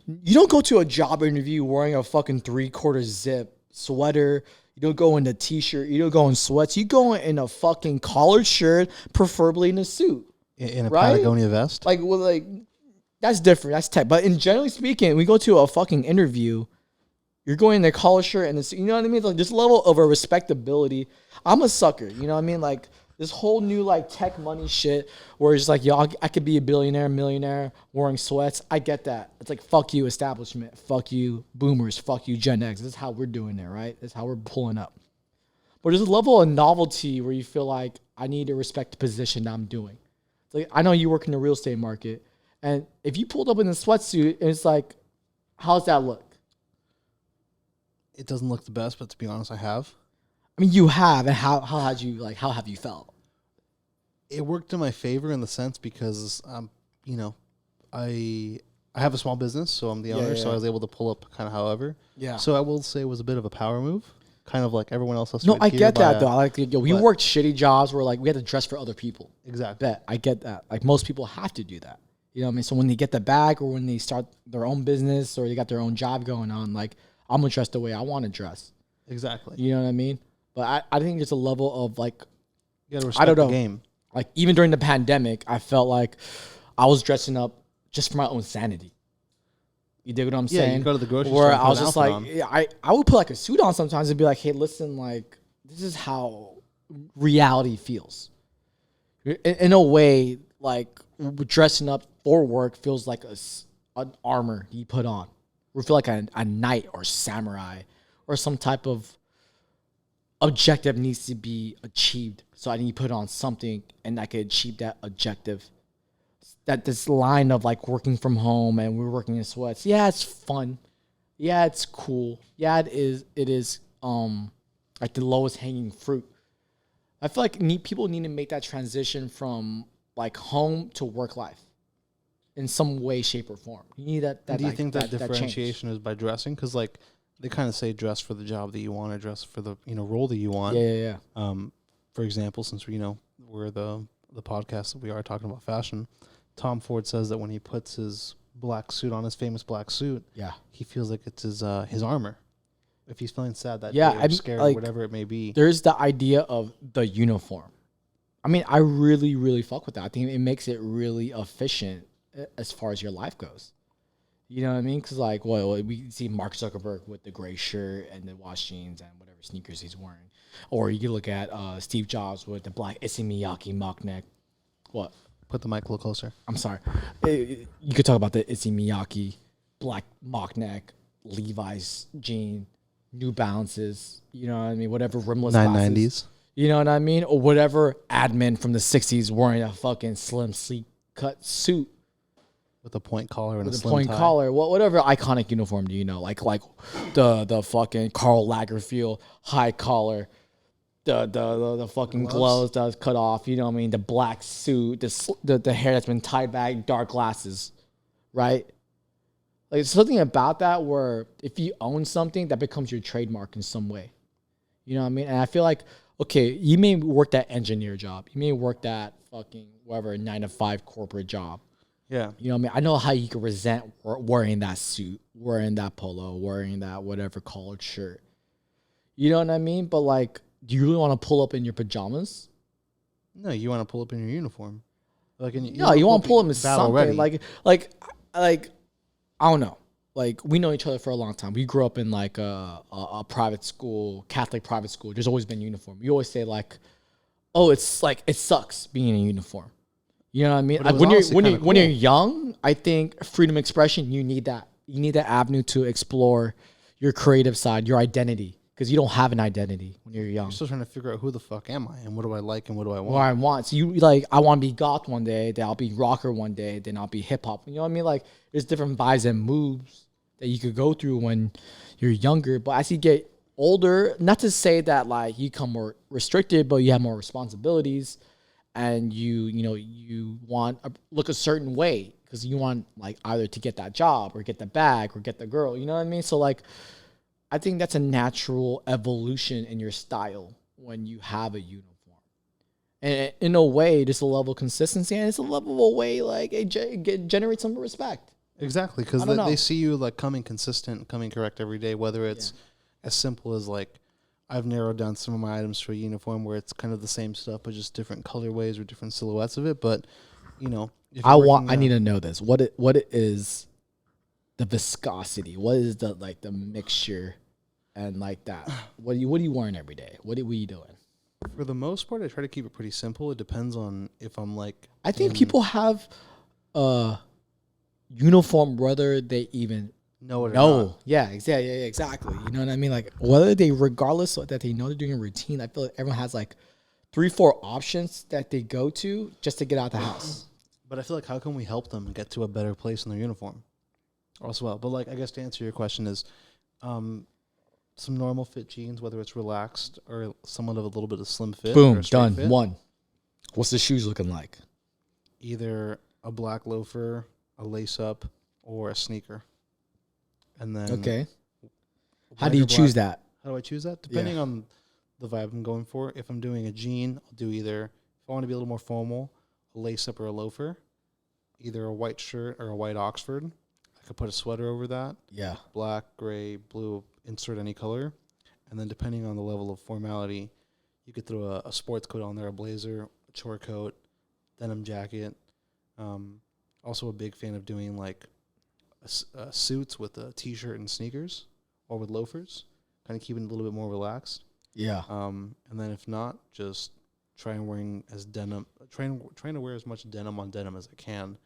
you don't go to a job interview wearing a fucking 3/4 zip sweater. You don't go in a t-shirt. You don't go in sweats. You go in a fucking collared shirt, preferably in a suit. In a Patagonia vest? Like, that's different. That's tech. But in generally speaking, we go to a fucking interview, you're going in a collar shirt and you know what I mean? Like this level of a respectability. I'm a sucker. You know what I mean? Like this whole new like tech money shit where it's like, yo, I could be a billionaire, millionaire wearing sweats. I get that. It's like, fuck you establishment. Fuck you boomers. Fuck you Gen X. This is how we're doing it, right? This is how we're pulling up. But there's a level of novelty where you feel like I need to respect the position that I'm doing. It's like, I know you work in the real estate market. And if you pulled up in a sweatsuit and it's like, how's that look? It doesn't look the best, but to be honest, I have. I mean, you have, and how have you felt? It worked in my favor in the sense because I have a small business, so I'm the owner, so I was able to pull up kind of however. Yeah. So I will say it was a bit of a power move, kind of like everyone else has. No, I get that though. I like we worked shitty jobs where like we had to dress for other people. Exactly. I get that. Like most people have to do that. You know what I mean? So when they get the bag or when they start their own business or they got their own job going on, like I'm gonna dress the way I want to dress. Exactly. You know what I mean? But I think there's a level of like, you gotta respect the game. Like even during the pandemic, I felt like I was dressing up just for my own sanity. You dig what I'm saying? Yeah, you go to the grocery store. Where I was just like, I would put like a suit on sometimes and be like, hey, listen, like this is how reality feels. In a way, like dressing up for work feels like an armor you put on. We feel like a knight or samurai or some type of objective needs to be achieved. So I need to put on something and I can achieve that objective. That this line of like working from home and we're working in sweats. Yeah, it's fun. Yeah, it's cool. Yeah, it is like the lowest hanging fruit. I feel like people need to make that transition from like home to work life. in some way, shape, or form. You need that. Do you think that change. differentiation is by dressing? Because like they kind of say dress for the job that you want or dress for the role that you want. Yeah. For example, since we're the podcast that we are talking about fashion, Tom Ford says that when he puts his black suit on, his famous black suit, he feels like it's his armor. If he's feeling sad that day or scared or whatever it may be. There's the idea of the uniform. I mean, I really, really fuck with that. I think it makes it really efficient as far as your life goes. You know what I mean? Because, like, we see Mark Zuckerberg with the gray shirt and the wash jeans and whatever sneakers he's wearing. Or you can look at Steve Jobs with the black Issey Miyake mock neck. What? Put the mic a little closer. I'm sorry. You could talk about the Issey Miyake black mock neck, Levi's jean, New Balances, you know what I mean? Whatever rimless 990s. glasses. You know what I mean? Or whatever admin from the 60s wearing a fucking slim, sleek cut suit. With a point collar and with a a slim point tie. collar. Whatever iconic uniform do you know? Like the fucking Karl Lagerfeld high collar. The fucking gloves that's cut off. You know what I mean? The black suit. The hair that's been tied back. Dark glasses. Right? Like, there's something about that where if you own something, that becomes your trademark in some way. You know what I mean? And I feel like, okay, you may work that engineer job. You may work that fucking, whatever, 9-to-5 corporate job. Yeah. You know what I mean? I know how you can resent wearing that suit, wearing that polo, wearing that whatever collared shirt. You know what I mean? But, like, do you really want to pull up in your pajamas? No, you want to pull up in your uniform. Like, you want to pull up in something. Ready. Like, I don't know. Like, we know each other for a long time. We grew up in, like, a private school, Catholic private school. There's always been uniform. You always say, like, oh, it's like, it sucks being in a uniform. You know what I mean? Like, when you're young, I think freedom of expression, you need that. You need that avenue to explore your creative side, your identity. Because you don't have an identity when you're young. You're still trying to figure out who the fuck am I and what do I like and what do I want. What I want. So you like, I want to be goth one day, then I'll be rocker one day, then I'll be hip hop. You know what I mean? Like, there's different vibes and moves that you could go through when you're younger. But as you get older, not to say that like you become more restricted, but you have more responsibilities, and you want to look a certain way because you want like either to get that job or get the bag or get the girl. You know what I mean? So like, I think that's a natural evolution in your style when you have a uniform. And in a way, there's a level of consistency, and it's a level of way like it generates some respect. Exactly, because they see you like coming consistent, coming correct every day, whether it's as simple as like I've narrowed down some of my items for a uniform where it's kind of the same stuff, but just different colorways or different silhouettes of it. But, I need to know this. What it is the viscosity? What is the mixture and like that? What are you wearing every day? What are you doing? For the most part, I try to keep it pretty simple. It depends on if I'm like... I think people have a uniform whether they even know it or not. Yeah, exactly. You know what I mean? Like, whether they, regardless of that they know they're doing a routine, I feel like everyone has like 3-4 options that they go to just to get out the house. But I feel like how can we help them get to a better place in their uniform as well? But like, I guess to answer your question is... some normal fit jeans, whether it's relaxed or somewhat of a little bit of slim fit. Boom, done. Fit. One. What's the shoes looking like? Either a black loafer, a lace up, or a sneaker. And then okay. How do you choose that? How do I choose that? Depending on the vibe I'm going for. If I'm doing a jean, I'll do either, if I want to be a little more formal, a lace up or a loafer. Either a white shirt or a white Oxford. I could put a sweater over that. Yeah. Black, gray, blue, insert any color. And then depending on the level of formality, you could throw a sports coat on there, a blazer, a chore coat, denim jacket. Also a big fan of doing like suits with a t-shirt and sneakers or with loafers, kind of keeping it a little bit more relaxed. Yeah. And then if not, just trying to wear as much denim on denim as I can.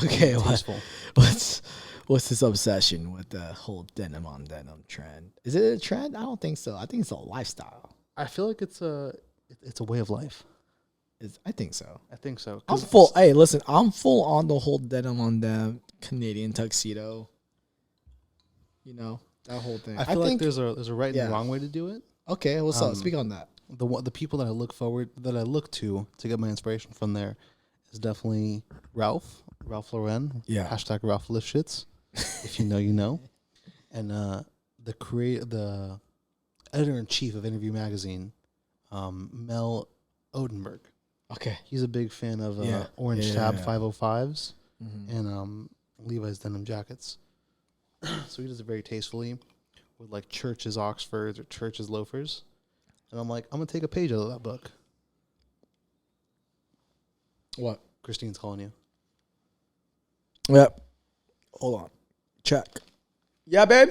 Okay, what's this obsession with the whole denim on denim trend? Is it a trend? I don't think so. I think it's a lifestyle. I feel like it's a way of life. I think so. I'm full. Hey, listen, I'm full on the whole denim on denim Canadian tuxedo. You know that whole thing. I feel like there's a right and wrong way to do it. Okay, what's up? Speak on that. The people that I look to get my inspiration from there is definitely Ralph Ralph Lauren. Yeah. Hashtag Ralph Lifshits. If you know, you know. And the editor-in-chief of Interview Magazine, Mel Odenberg. Okay. He's a big fan of Orange Tab 505s Mm-hmm. and Levi's denim jackets. So he does it very tastefully with like Church's Oxfords or Church's loafers. And I'm like, I'm going to take a page out of that book. What? Christine's calling you. Yep. Hold on. Check. Yeah, babe?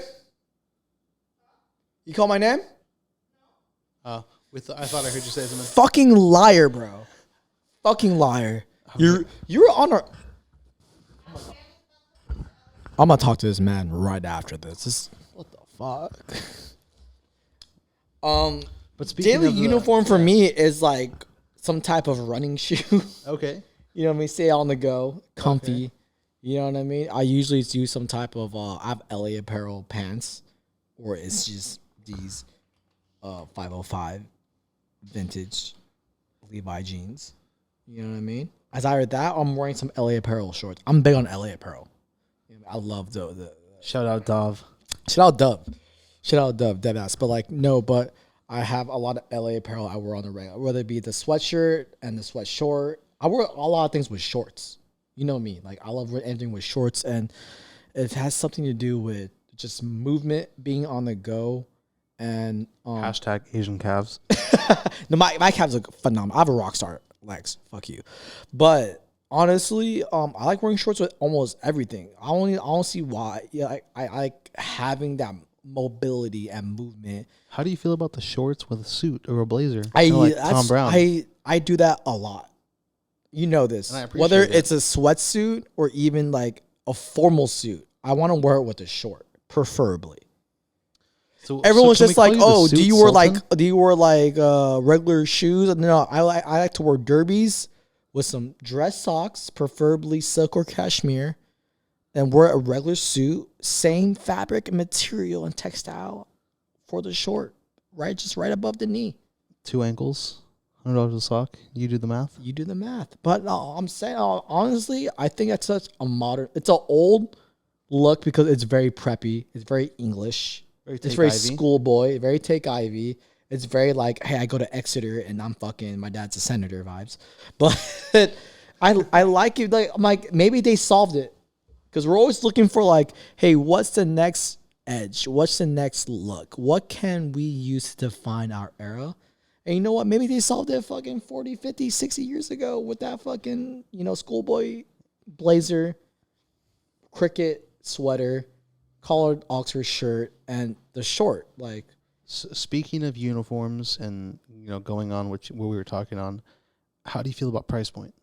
You call my name? I thought I heard you say something. Fucking liar, bro. Fucking liar. You're on our... I'm gonna talk to this man right after this. What the fuck? But speaking Daily of uniform for me is like some type of running shoe. Okay. You know what I mean? Stay on the go, comfy. Okay. You know what I mean? I usually do some type of I have LA Apparel pants, or it's just these 505 vintage Levi jeans. You know what I mean? As either that, or I'm wearing some LA Apparel shorts. I'm big on LA Apparel. I love the shout out Dove. Shout out Dove, dead ass. But like no, but I have a lot of LA Apparel I wear on the regular, whether it be the sweatshirt and the sweatshort. I wear a lot of things with shorts. You know me, like I love anything with shorts, and it has something to do with just movement, being on the go, and hashtag Asian calves. No, my calves look phenomenal. I have a rock star legs. Fuck you, but. Honestly, I like wearing shorts with almost everything. I don't see why. Yeah, I like having that mobility and movement. How do you feel about the shorts with a suit or a blazer? Like Tom Brown. I do that a lot. You know this. Whether it's a sweatsuit or even like a formal suit, I want to wear it with a short, preferably. So everyone's just like, "Oh, do you wear like regular shoes?" No, I like to wear derbies with some dress socks, preferably silk or cashmere, and wear a regular suit, same fabric and material and textile for the short, right? Just right above the knee. 2 ankles, $100 a sock. You do the math. But I'm saying, honestly, I think that's such a modern, it's an old look because it's very preppy. It's very English. It's very schoolboy, very Take Ivy. It's very like, hey, I go to Exeter and I'm fucking, my dad's a senator vibes. But I like it. Like, I'm like, maybe they solved it. Because we're always looking for like, hey, what's the next edge? What's the next look? What can we use to define our era? And you know what? Maybe they solved it fucking 40, 50, 60 years ago with that fucking, schoolboy blazer, cricket sweater, collared Oxford shirt, and the short, like. Speaking of uniforms and going on what we were talking on, how do you feel about price point?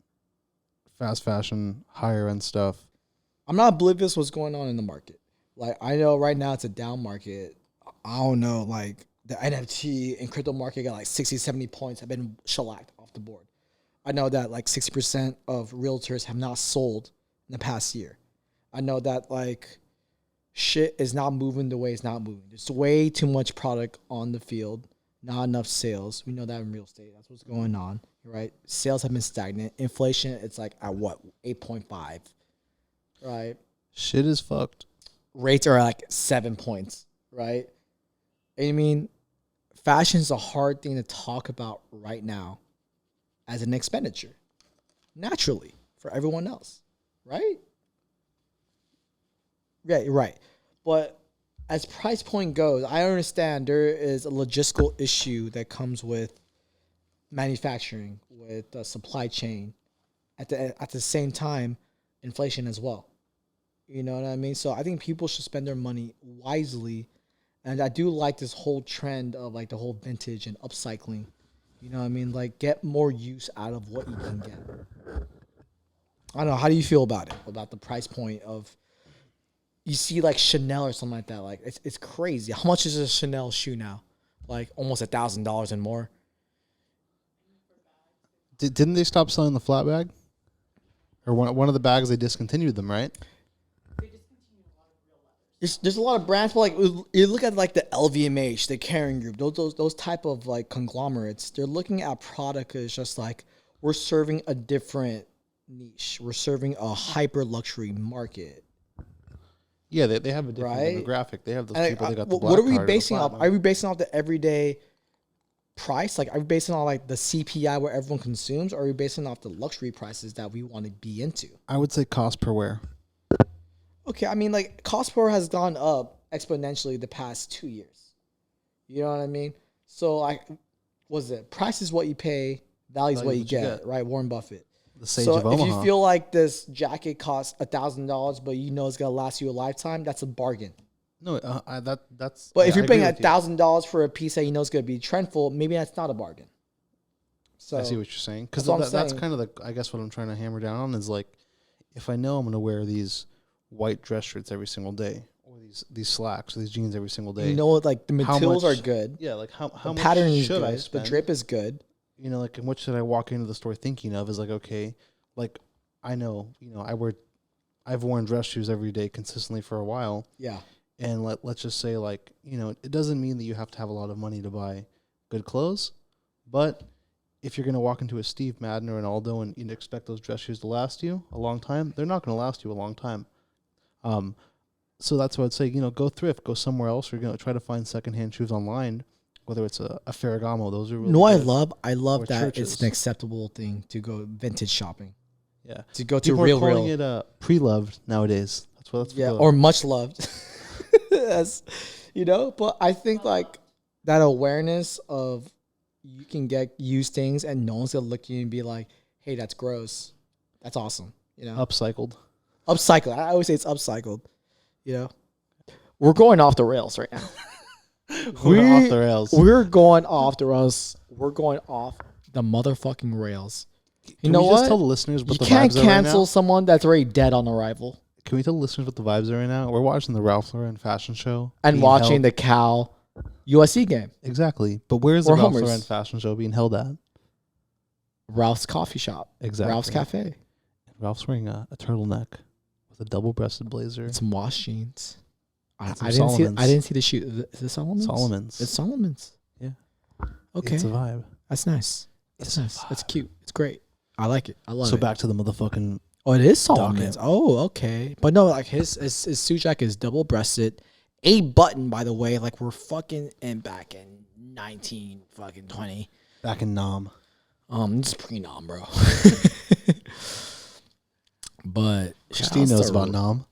Fast fashion, higher end stuff. I'm not oblivious what's going on in the market. Like I know right now it's a down market. I don't know, like the NFT and crypto market got like 60, 70 points have been shellacked off the board. I know that like 60% of realtors have not sold in the past year. I know that like shit is not moving the way it's not moving. There's way too much product on the field, not enough sales. We know that in real estate. That's what's going on, right? Sales have been stagnant. Inflation, it's like at what? 8.5, right? Shit is fucked. Rates are like 7 points, right? I mean, fashion is a hard thing to talk about right now as an expenditure, naturally, for everyone else, right? Yeah, you're right. But as price point goes, I understand there is a logistical issue that comes with manufacturing, with the supply chain. At the same time, inflation as well. You know what I mean? So I think people should spend their money wisely. And I do like this whole trend of like the whole vintage and upcycling. You know what I mean? Like get more use out of what you can get. I don't know. How do you feel about it? About the price point of... You see like Chanel or something like that. Like it's crazy. How much is a Chanel shoe now? Like almost $1,000 and more. Didn't they stop selling the flat bag? Or one of the bags they discontinued them, right? They discontinued a lot of real leathers. There's a lot of brands, but like you look at like the LVMH, the Kering Group, those type of like conglomerates. They're looking at product as just like we're serving a different niche. We're serving a hyper luxury market. Yeah, they have a different Right? demographic. They have those And, people that got the black what are we card or the basing off? platinum. Are we basing off the everyday price? Like, are we basing on like the CPI where everyone consumes, or are we basing off the luxury prices that we want to be into? I would say cost per wear. Okay, I mean, like cost per has gone up exponentially the past 2 years. You know what I mean? So, like, what's it? Price is what you pay, value is what you get, right? Warren Buffett. The sage So of Omaha. if you feel like this jacket costs $1,000, but you know it's gonna last you a lifetime, that's a bargain. No, that's. But if I you're paying agree with you. $1,000 for a piece that you know is gonna be trendful, maybe that's not a bargain. So I see what you're saying, because that's what I'm that's saying. kind of I guess what I'm trying to hammer down on is like, if I know I'm gonna wear these white dress shirts every single day, or these slacks or these jeans every single day, you know what? Like the how materials much- are good. yeah, like how The much pattern is should I good. The spend? drip is good. You know, like, and what should I walk into the store thinking of is like, okay, like I know, I've worn dress shoes every day consistently for a while. Yeah. And let's just say, like, it doesn't mean that you have to have a lot of money to buy good clothes, but if you're going to walk into a Steve Madden or an Aldo and you expect those dress shoes to last you a long time, they're not going to last you a long time. So that's what I'd say, go thrift, go somewhere else, or try to find secondhand shoes online, whether it's a Ferragamo. Those are really good. I love Or that churches. it's an acceptable thing to go vintage shopping. Yeah. To go to People real are calling it pre-loved nowadays. That's yeah, or much loved. That's, but I think like that awareness of you can get used things and no one's gonna look at you and be like, hey, that's gross. That's awesome. upcycled. Upcycled. I always say it's upcycled. We're going off the rails right now. We're off the rails. We're going off the rails. We're going off the motherfucking rails. Can know we what? just tell the listeners what You the can't vibes are right cancel now? someone that's already dead on arrival. Can we tell the listeners what the vibes are right now? We're watching the Ralph Lauren fashion show. And being watching held. the Cal USC game. Exactly. But where's the Or Ralph Homers. Lauren fashion show being held at? Ralph's coffee shop. Exactly. Ralph's Cafe. Ralph's wearing a turtleneck with a double-breasted blazer. Some wash jeans. I Some didn't see. Solomons. I didn't see the shoe. Is it Solomon's? Solomon's. It's Solomon's. Yeah. Okay. It's a vibe. That's nice. That's nice. That's cute. It's great. I like it. I love So it. back to the motherfucking... Oh, it is Solomon's. Docket. Oh, okay. But no, like his suit jacket is double breasted, a button, by the way. Like we're fucking back in 1920. Back in Nam. It's pre-nom, bro. But Christine knows about Nam.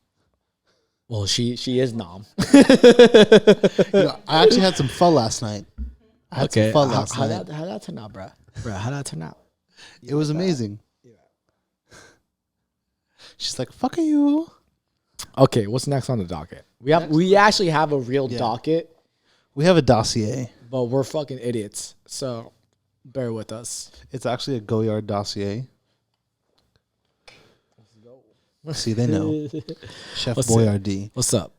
Well, she is nom. I actually had some fun last night. I had some fun last how night. that turn out, bro? How that turn out? It was amazing. She's like, fuck you. Okay, what's next on the docket? We actually have a real docket, We have a dossier. but we're fucking idiots. So bear with us. It's actually a Goyard dossier. See, they know. Chef What's it? Boyardee. What's up?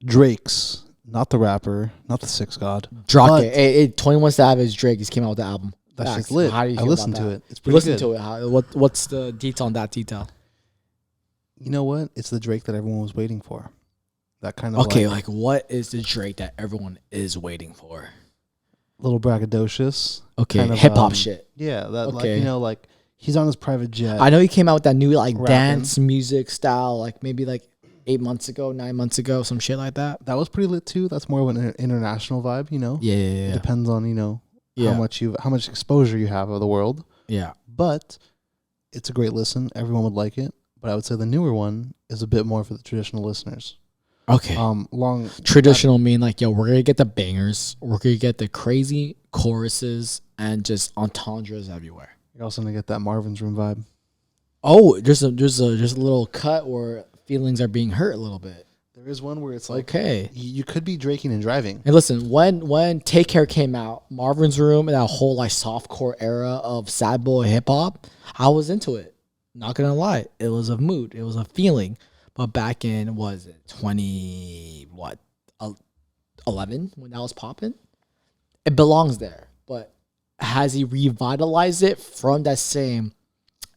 Drake's, not the rapper, not the Six God. Drake. But- Hey, 21 Savage Drake just came out with the album. That Facts. shit's lit. How do you I feel listened about to that? it. It's You pretty listened good. to it. What's the detail on that detail? You know what? It's the Drake that everyone was waiting for. That kind of Okay, like like what is the Drake that everyone is waiting for? little braggadocious. Okay, kind of, hip hop shit. Yeah, that Okay. like he's on his private jet. I know he came out with that new like Rapping. dance music style, like maybe like 8 months ago, 9 months ago, some shit like that. That was pretty lit too. That's more of an international vibe, Yeah, It depends on, Yeah. how much exposure you have of the world. Yeah. But it's a great listen. Everyone would like it. But I would say the newer one is a bit more for the traditional listeners. Okay. Traditional mean like, yo, we're gonna get the bangers, we're gonna get the crazy choruses and just entendres everywhere. You're also gonna get that Marvin's Room vibe. Oh, there's a little cut where feelings are being hurt a little bit. There is one where it's like, Okay. you could be draking and driving. And listen, when Take Care came out, Marvin's Room and that whole like softcore era of sad boy hip hop, I was into it. Not gonna lie, it was a mood, it was a feeling. But back in 11 when that was popping, it belongs there. But has he revitalized it from that same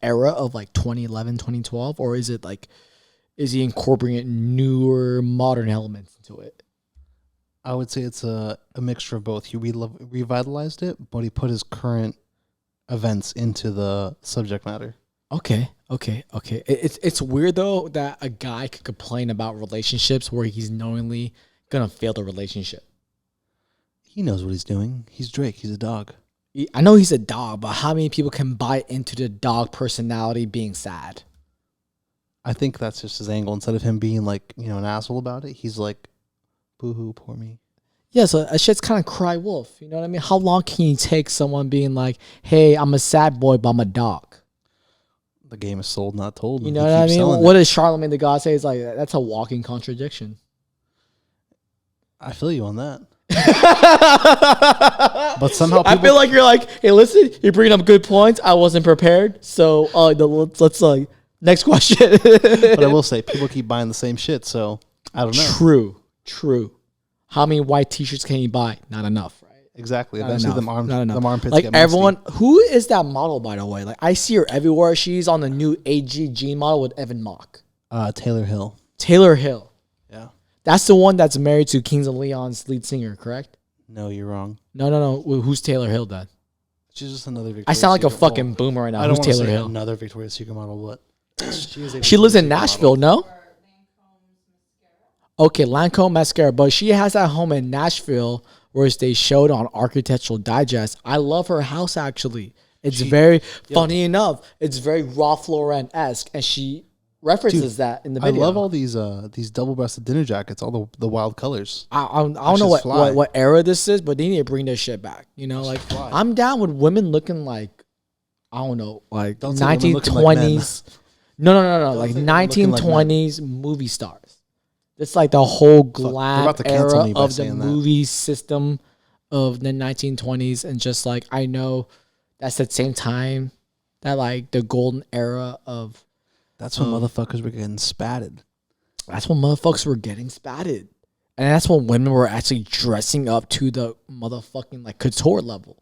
era of like 2011, 2012, or is he incorporating newer modern elements into it? I would say it's a mixture of both. He revitalized it, but he put his current events into the subject matter. Okay. It's weird though that a guy could complain about relationships where he's knowingly gonna fail the relationship. He knows what he's doing. He's Drake. He's a dog. I know he's a dog, but how many people can buy into the dog personality being sad? I think that's just his angle. Instead of him being like, an asshole about it, he's like, boo-hoo, poor me. Yeah, so that shit's kind of cry wolf. You know what I mean? How long can you take someone being like, hey, I'm a sad boy, but I'm a dog? The game is sold, not told. You know what I mean? What does Charlemagne the God say? It's like, that's a walking contradiction. I feel you on that. But somehow I feel like you're like, hey, listen, you're bringing up good points. I wasn't prepared. So let's next question. But I will say, people keep buying the same shit, so I don't know. True. How many white t-shirts can you buy? Not enough, right? Exactly. Not Eventually, enough. them armpits like get musty. everyone, who is that model, by the way? Like I see her everywhere. She's on the new AGG model with Evan Mock. Taylor Hill. Taylor Hill. Yeah. That's the one that's married to Kings of Leon's lead singer, correct? No, you're wrong. No. Who's Taylor Hill then? She's just another Victoria's I sound like a Secret fucking model. boomer right now. I don't Who's want to Taylor say Hill? another Victoria's Secret model. What? She lives in Nashville, no? Okay, Lancome mascara, but she has that home in Nashville, whereas they showed on Architectural Digest. I love her house actually. It's funny enough. It's very Ralph Lauren-esque, and she references that in the video. I love all these double-breasted dinner jackets, all the wild colors. I don't know what era this is, but they need to bring this shit back. You know, like I'm down with women looking like, I don't know, like 1920s. No, like 1920s movie stars. It's like the whole glam era of the movie system of the 1920s, and just like I know that's the same time that like the golden era of. That's when motherfuckers were getting spatted. That's when motherfuckers were getting spatted, and that's when women were actually dressing up to the motherfucking like couture level.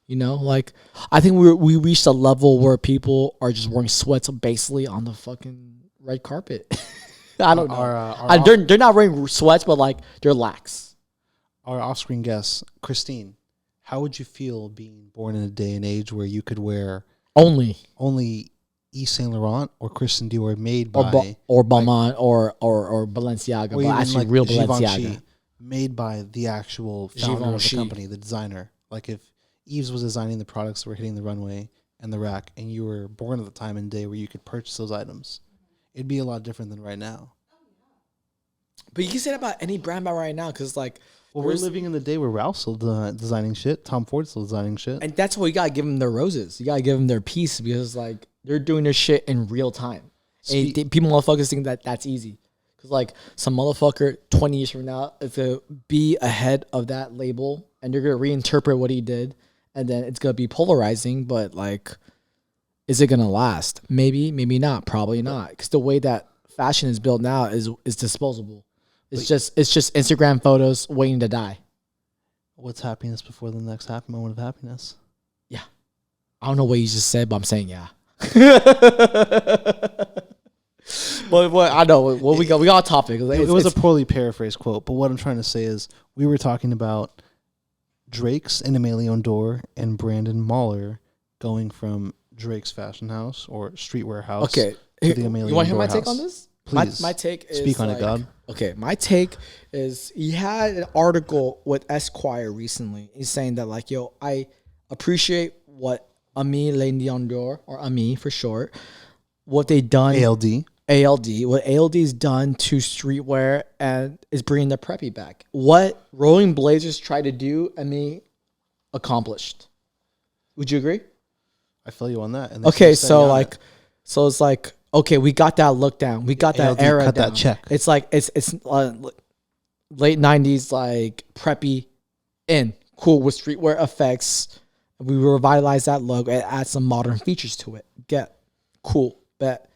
You know, like I think we reached a level where people are just wearing sweats basically on the fucking red carpet. I don't know. They're not wearing sweats, but like they're lax. Our off-screen guest, Christine, how would you feel being born in a day and age where you could wear only Yves Saint Laurent or Christian Dior made by or Balmain or Balenciaga, but actually like real Balenciaga made by the actual founder of the company, the designer. Like if Yves was designing the products that were hitting the runway and the rack, and you were born at the time and day where you could purchase those items. It'd be a lot different than right now. But you can say that about any brand by right now, because like, we're living in the day where Ralph's still designing shit, Tom Ford's still designing shit, and that's why you gotta give them their roses. You gotta give them their piece, because like they're doing their shit in real time. And people motherfuckers think that that's easy, because like some motherfucker 20 years from now is gonna be ahead of that label, and they're gonna reinterpret what he did, and then it's gonna be polarizing. But like, is it gonna last? Maybe not. Probably not. Because the way that fashion is built now is disposable. It's just Instagram photos waiting to die. What's happiness before the next happy moment of happiness? Yeah, I don't know what you just said, but I'm saying yeah. But what I know, what we got a topic. It was a poorly paraphrased quote, but what I'm trying to say is we were talking about Drake's and Demna and Leon Dore and Brandon Mahler going from Drake's fashion house or streetwear house. Okay, to the you want to hear my take on this? Please, my take is speak on it, God. Okay, my take is he had an article with Esquire recently. He's saying that like, yo, I appreciate what Leon Dore, or Ami for short, what they done. ALD, what ALD's done to streetwear and is bringing the preppy back. What Rolling Blazers tried to do, Ami accomplished. Would you agree? I feel you on that. And okay, so it's like, okay, we got that look down. We got that era cut down. That check. It's like it's late 90s like preppy in cool with streetwear effects. We revitalize that look and add some modern features to it. Get cool, bet.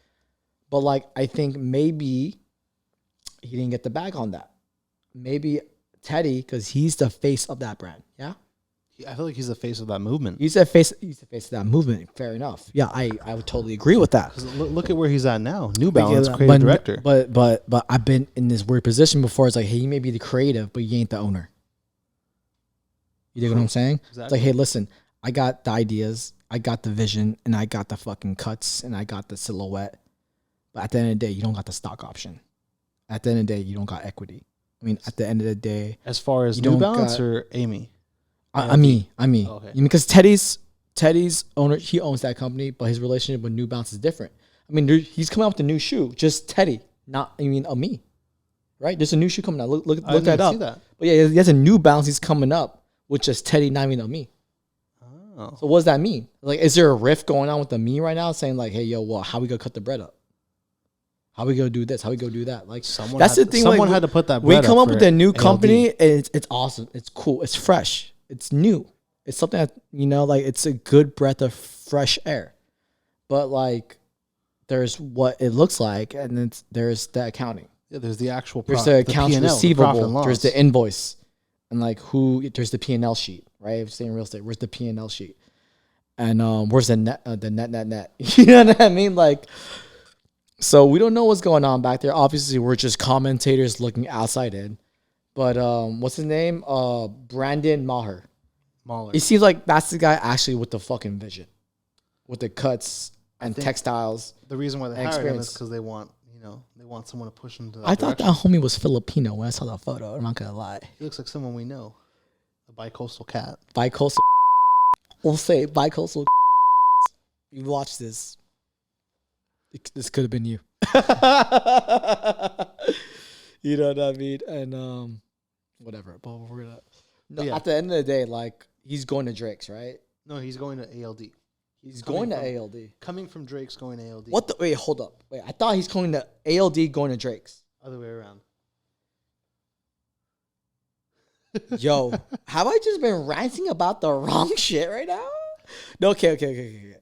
But like I think maybe he didn't get the bag on that. Maybe Teddy, because he's the face of that brand. Yeah. I feel like he's the face of that movement. He's the face of that movement. Fair enough. Yeah, I would totally agree with that. Look at where he's at now. New Balance creative director. But I've been in this weird position before. It's like, hey, you may be the creative, but you ain't the owner. You dig what I'm saying? Exactly. It's like, hey, listen, I got the ideas, I got the vision, and I got the fucking cuts, and I got the silhouette. But at the end of the day, you don't got the stock option. At the end of the day, you don't got equity. I mean, at the end of the day, As far as you New don't Balance got- or Amy? I mean, Oh, okay. because Teddy's owner, he owns that company, but his relationship with New Balance is different. I mean, he's coming out with a new shoe, just Teddy, not me, right? There's a new shoe coming out. Look I that didn't up. see that. But yeah, he has a New Balance. He's coming up with just Teddy, not me. Oh. So what does that mean? Like, is there a rift going on with the me right now, saying like, hey, yo, well, how we gonna cut the bread up? How we gonna do this? How we gonna do that? Like, that's the thing. Someone like, had to put that. We bread come up up for with a new ALD. company, and it's awesome. It's cool. It's fresh. It's new. It's something that, like, it's a good breath of fresh air. But like, there's what it looks like, and then there's the accounting. Yeah, there's the actual. There's the accounts P&L, receivable. There's the invoice, and like there's the P&L sheet, right? If you're saying real estate, where's the P&L sheet? And where's the net? You know what I mean? Like, so we don't know what's going on back there. Obviously, we're just commentators looking outside in. But what's his name? Brandon Maher. Mahler. It seems like that's the guy actually with the fucking vision, with the cuts and think textiles. The reason why they and hired him experience. is because they want someone to push them to that I thought direction. that homie was Filipino when I saw the photo. I'm not gonna lie. He looks like someone we know, a bicoastal cat. Bicoastal. We'll say bicoastal. You watch this. This could have been you. You know what I mean? And whatever. But we're gonna. No, Yeah. At the end of the day, like, he's going to Drake's, right? No, he's going to ALD. He's coming going to from- ALD. Coming from Drake's, going to ALD. What the? Wait, hold up. Wait, I thought he's going to ALD, going to Drake's. Other way around. Yo, have I just been ranting about the wrong shit right now? No, okay.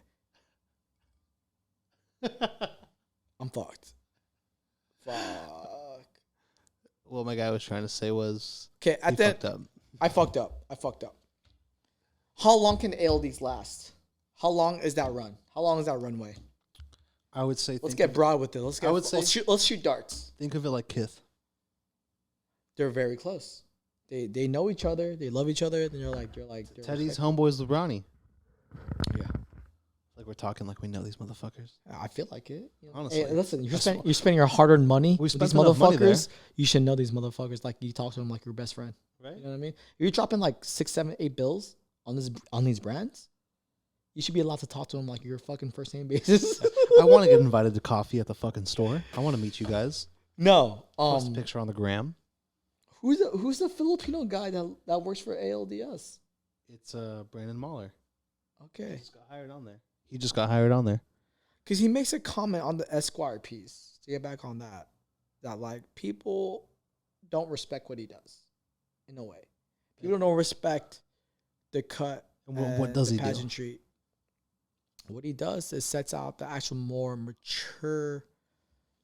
I'm fucked. Fuck. What my guy was trying to say was Okay, he fucked up. I fucked up. How long can ALDs last? How long is that run? How long is that runway? I would say. Let's get broad with it. Let's shoot darts. Think of it like Kith. They're very close. They know each other. They love each other. Then you're like Teddy's homeboys LeBronny. Yeah. Like we're talking like we know these motherfuckers. I feel like it. You know? Honestly. Hey, listen, you're spending your hard-earned money We with spent these enough money there. motherfuckers. You should know these motherfuckers like you talk to them like your best friend. Right? You know what I mean? If you're dropping like 6, 7, 8 bills on these brands, you should be allowed to talk to them like your fucking first name basis. I want to get invited to coffee at the fucking store. I want to meet you guys. No. Post a picture on the gram. Who's the Filipino guy that works for ALDS? It's Brandon Mahler. Okay. He just got hired on there. Because he makes a comment on the Esquire piece. To get back on that like people don't respect what he does, in a way. People don't respect the cut. And what does the he do? pageantry. What he does is sets out the actual more mature,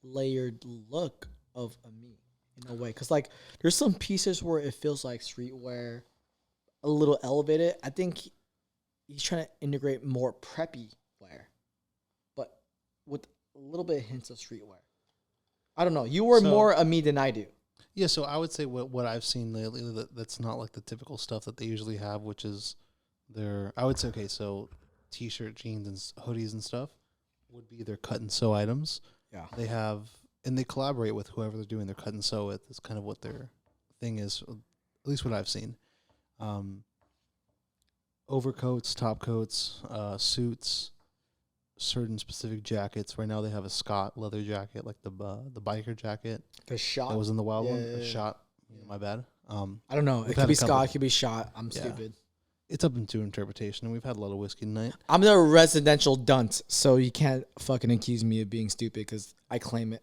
layered look of a me, in a way. Because like there's some pieces where it feels like streetwear, a little elevated. I think he's trying to integrate more preppy wear, but with a little bit of hints of streetwear. I don't know. You were more a me than I do. Yeah, so I would say what I've seen lately that's not like the typical stuff that they usually have, which is I would say, okay, so T-shirt, jeans, and hoodies and stuff would be their cut and sew items. Yeah. They have, and they collaborate with whoever they're doing their cut and sew with. Is kind of what their thing is, at least what I've seen. Overcoats, top coats, suits, certain specific jackets. Right now they have a Scott leather jacket, like the biker jacket. The shot. That was in the wild one. Yeah. The shot. My bad. I don't know. We've It had could a be couple. Scott. It could be shot. I'm Yeah. stupid. It's up into interpretation, and we've had a lot of whiskey tonight. I'm the residential dunce, so you can't fucking accuse me of being stupid because I claim it.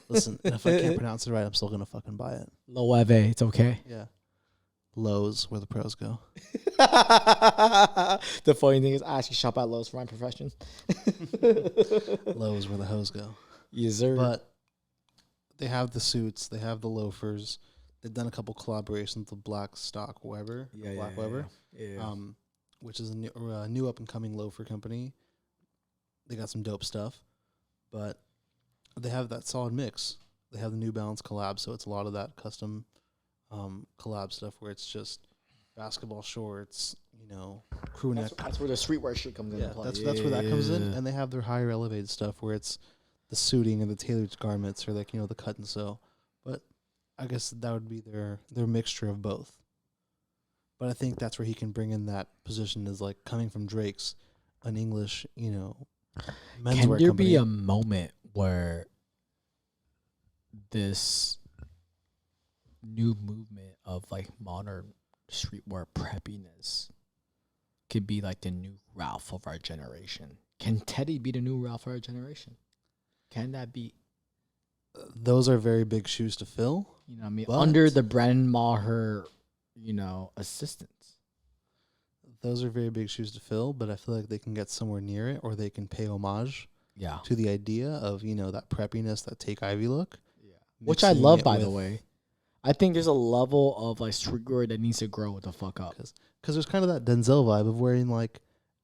Listen, and if I can't pronounce it right, I'm still gonna fucking buy it. Loewe, it's okay. Yeah. Lowe's, where the pros go. The funny thing is, I actually shop at Lowe's for my profession. Lowe's, where the hoes go. Yes, sir. But they have the suits, they have the loafers. They've done a couple collaborations with Black Stock Weber, Black Weber, which is a new up and coming loafer company. They got some dope stuff, but they have that solid mix. They have the New Balance collab, so it's a lot of that custom collab stuff where it's just basketball shorts, crew neck. That's where the streetwear shit comes into play. That's where that comes in. And they have their higher elevated stuff where it's the suiting and the tailored garments or like, the cut and sew. But I guess that would be their mixture of both. But I think that's where he can bring in that position is like coming from Drake's, an English, menswear Can there company. be a moment where this new movement of like modern streetwear preppiness could be like the new Ralph of our generation? Can Teddy be the new Ralph of our generation? Can that be? Those are very big shoes to fill. You know what I mean? But Under the Brandon Maher, assistance. those are very big shoes to fill, but I feel like they can get somewhere near it or they can pay homage Yeah. to the idea of, that preppiness, that Take Ivy look. Yeah. Which I mixing love, it by the with- way. I think there's a level of like streetwear that needs to grow the fuck up. Because there's kind of that Denzel vibe of wearing like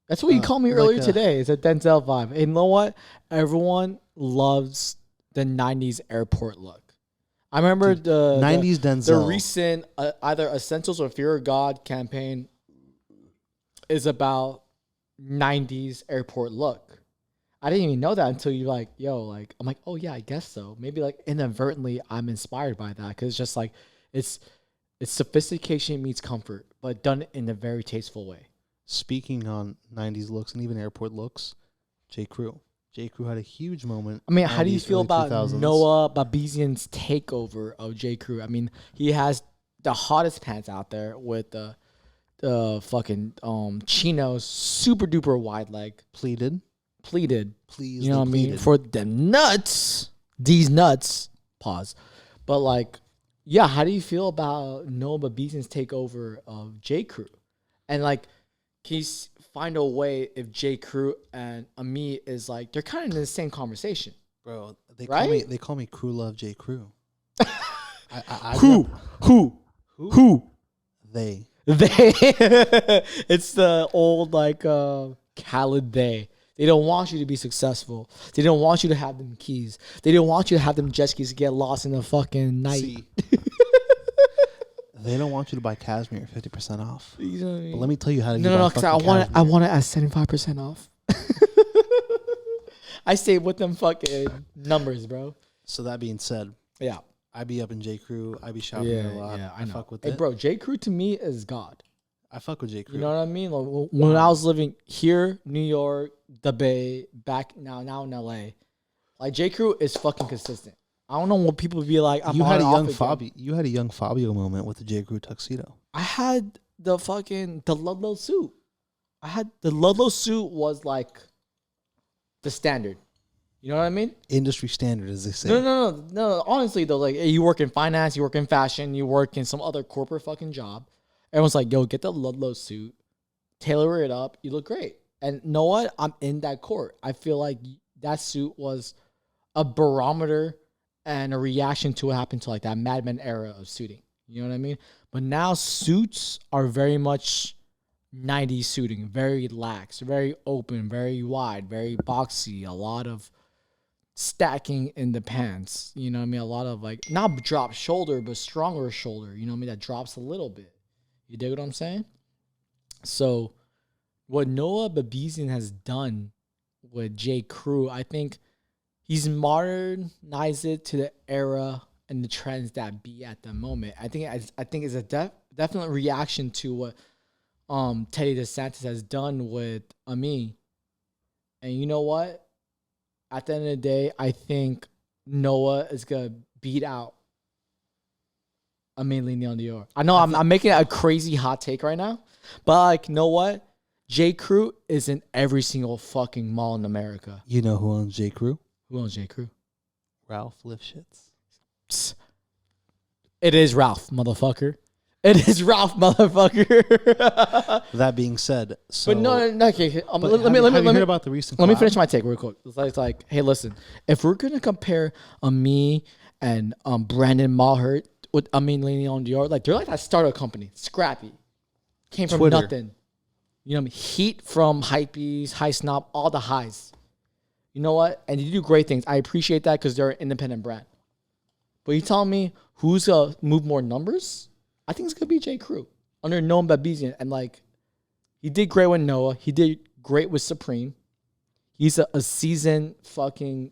That's what you called me like earlier a- today. It's a Denzel vibe. And you know what? Everyone loves the 90s airport look. I remember the 90s the Denzel. recent either Essentials or Fear of God campaign is about 90s airport look. I didn't even know that until you I'm like, oh yeah, I guess so. Maybe like inadvertently I'm inspired by that because it's just like it's sophistication meets comfort, but done in a very tasteful way. Speaking on 90s looks and even airport looks, J.Crew. J.Crew had a huge moment. I mean, how do you 90s, feel early about 2000s. Noah Babiezen's takeover of J.Crew? I mean, he has the hottest pants out there with the fucking chinos, super duper wide leg, Pleated. pleated. Please. You know what I mean? pleated. For them nuts, these nuts. Pause. But like, yeah, how do you feel about Noah Babiezen's takeover of J.Crew? And like, can you find a way if J.Crew and Ami is like they're kind of in the same conversation? Bro, Right? they call me Crew Love J.Crew. Who? They. They. It's the old like Khaled they. They don't want you to be successful. They don't want you to have them keys. They don't want you to have them jet skis get lost in the fucking night. See. They don't want you to buy cashmere 50% off. You know what I mean? But let me tell you how to No, because I want it at 75% off. I stay with them fucking numbers, bro. So that being said, Yeah. I be up in J.Crew. I be shopping there a lot. I know. fuck with Hey, it. bro, J.Crew to me is God. I fuck with J.Crew. You know what I mean? Like, when I was living here, New York, the Bay, back now in LA, like J.Crew is fucking consistent. I don't know what people be like. I'm you on had a and off young again. Fabio. You had a young Fabio moment with the J.Crew tuxedo. I had the Ludlow suit. The Ludlow suit was like the standard. You know what I mean? Industry standard, as they say. No. Honestly, though, like you work in finance, you work in fashion, you work in some other corporate fucking job. Everyone's like, yo, get the Ludlow suit, tailor it up. You look great. And you know what? I'm in that court. I feel like that suit was a barometer and a reaction to what happened to like that Mad Men era of suiting. You know what I mean? But now suits are very much 90s suiting, very lax, very open, very wide, very boxy, a lot of stacking in the pants. You know what I mean? A lot of like, not drop shoulder, but stronger shoulder. You know what I mean? That drops a little bit. You dig what I'm saying? So what Noah Babiezen has done with J.Crew, I think he's modernized it to the era and the trends that be at the moment. I think it's a definite reaction to what Teddy DeSantis has done with Ami. And you know what? At the end of the day, I think Noah is gonna beat out Leon Dore. I know I'm making a crazy hot take right now, but like, you know what? J.Crew is in every single fucking mall in America. You know who owns J.Crew? Who owns J.Crew? Ralph Lifshitz. Psst. It is Ralph, motherfucker. It is Ralph, motherfucker. That being said, so But no, okay. but Let have me you heard about the recent Let me collab? finish my take real quick. It's like, hey, listen. If we're gonna compare me and Brandon Maher with Leon Dore, like they're like that startup company, scrappy, came from Twitter. nothing. You know what I mean? Heat from Hypebeast, High Snob, all the highs. You know what? And you do great things. I appreciate that because they're an independent brand. But you telling me who's gonna move more numbers? I think it's gonna be J.Crew. under Noah Babiezen, and like he did great with Noah. He did great with Supreme. He's a seasoned fucking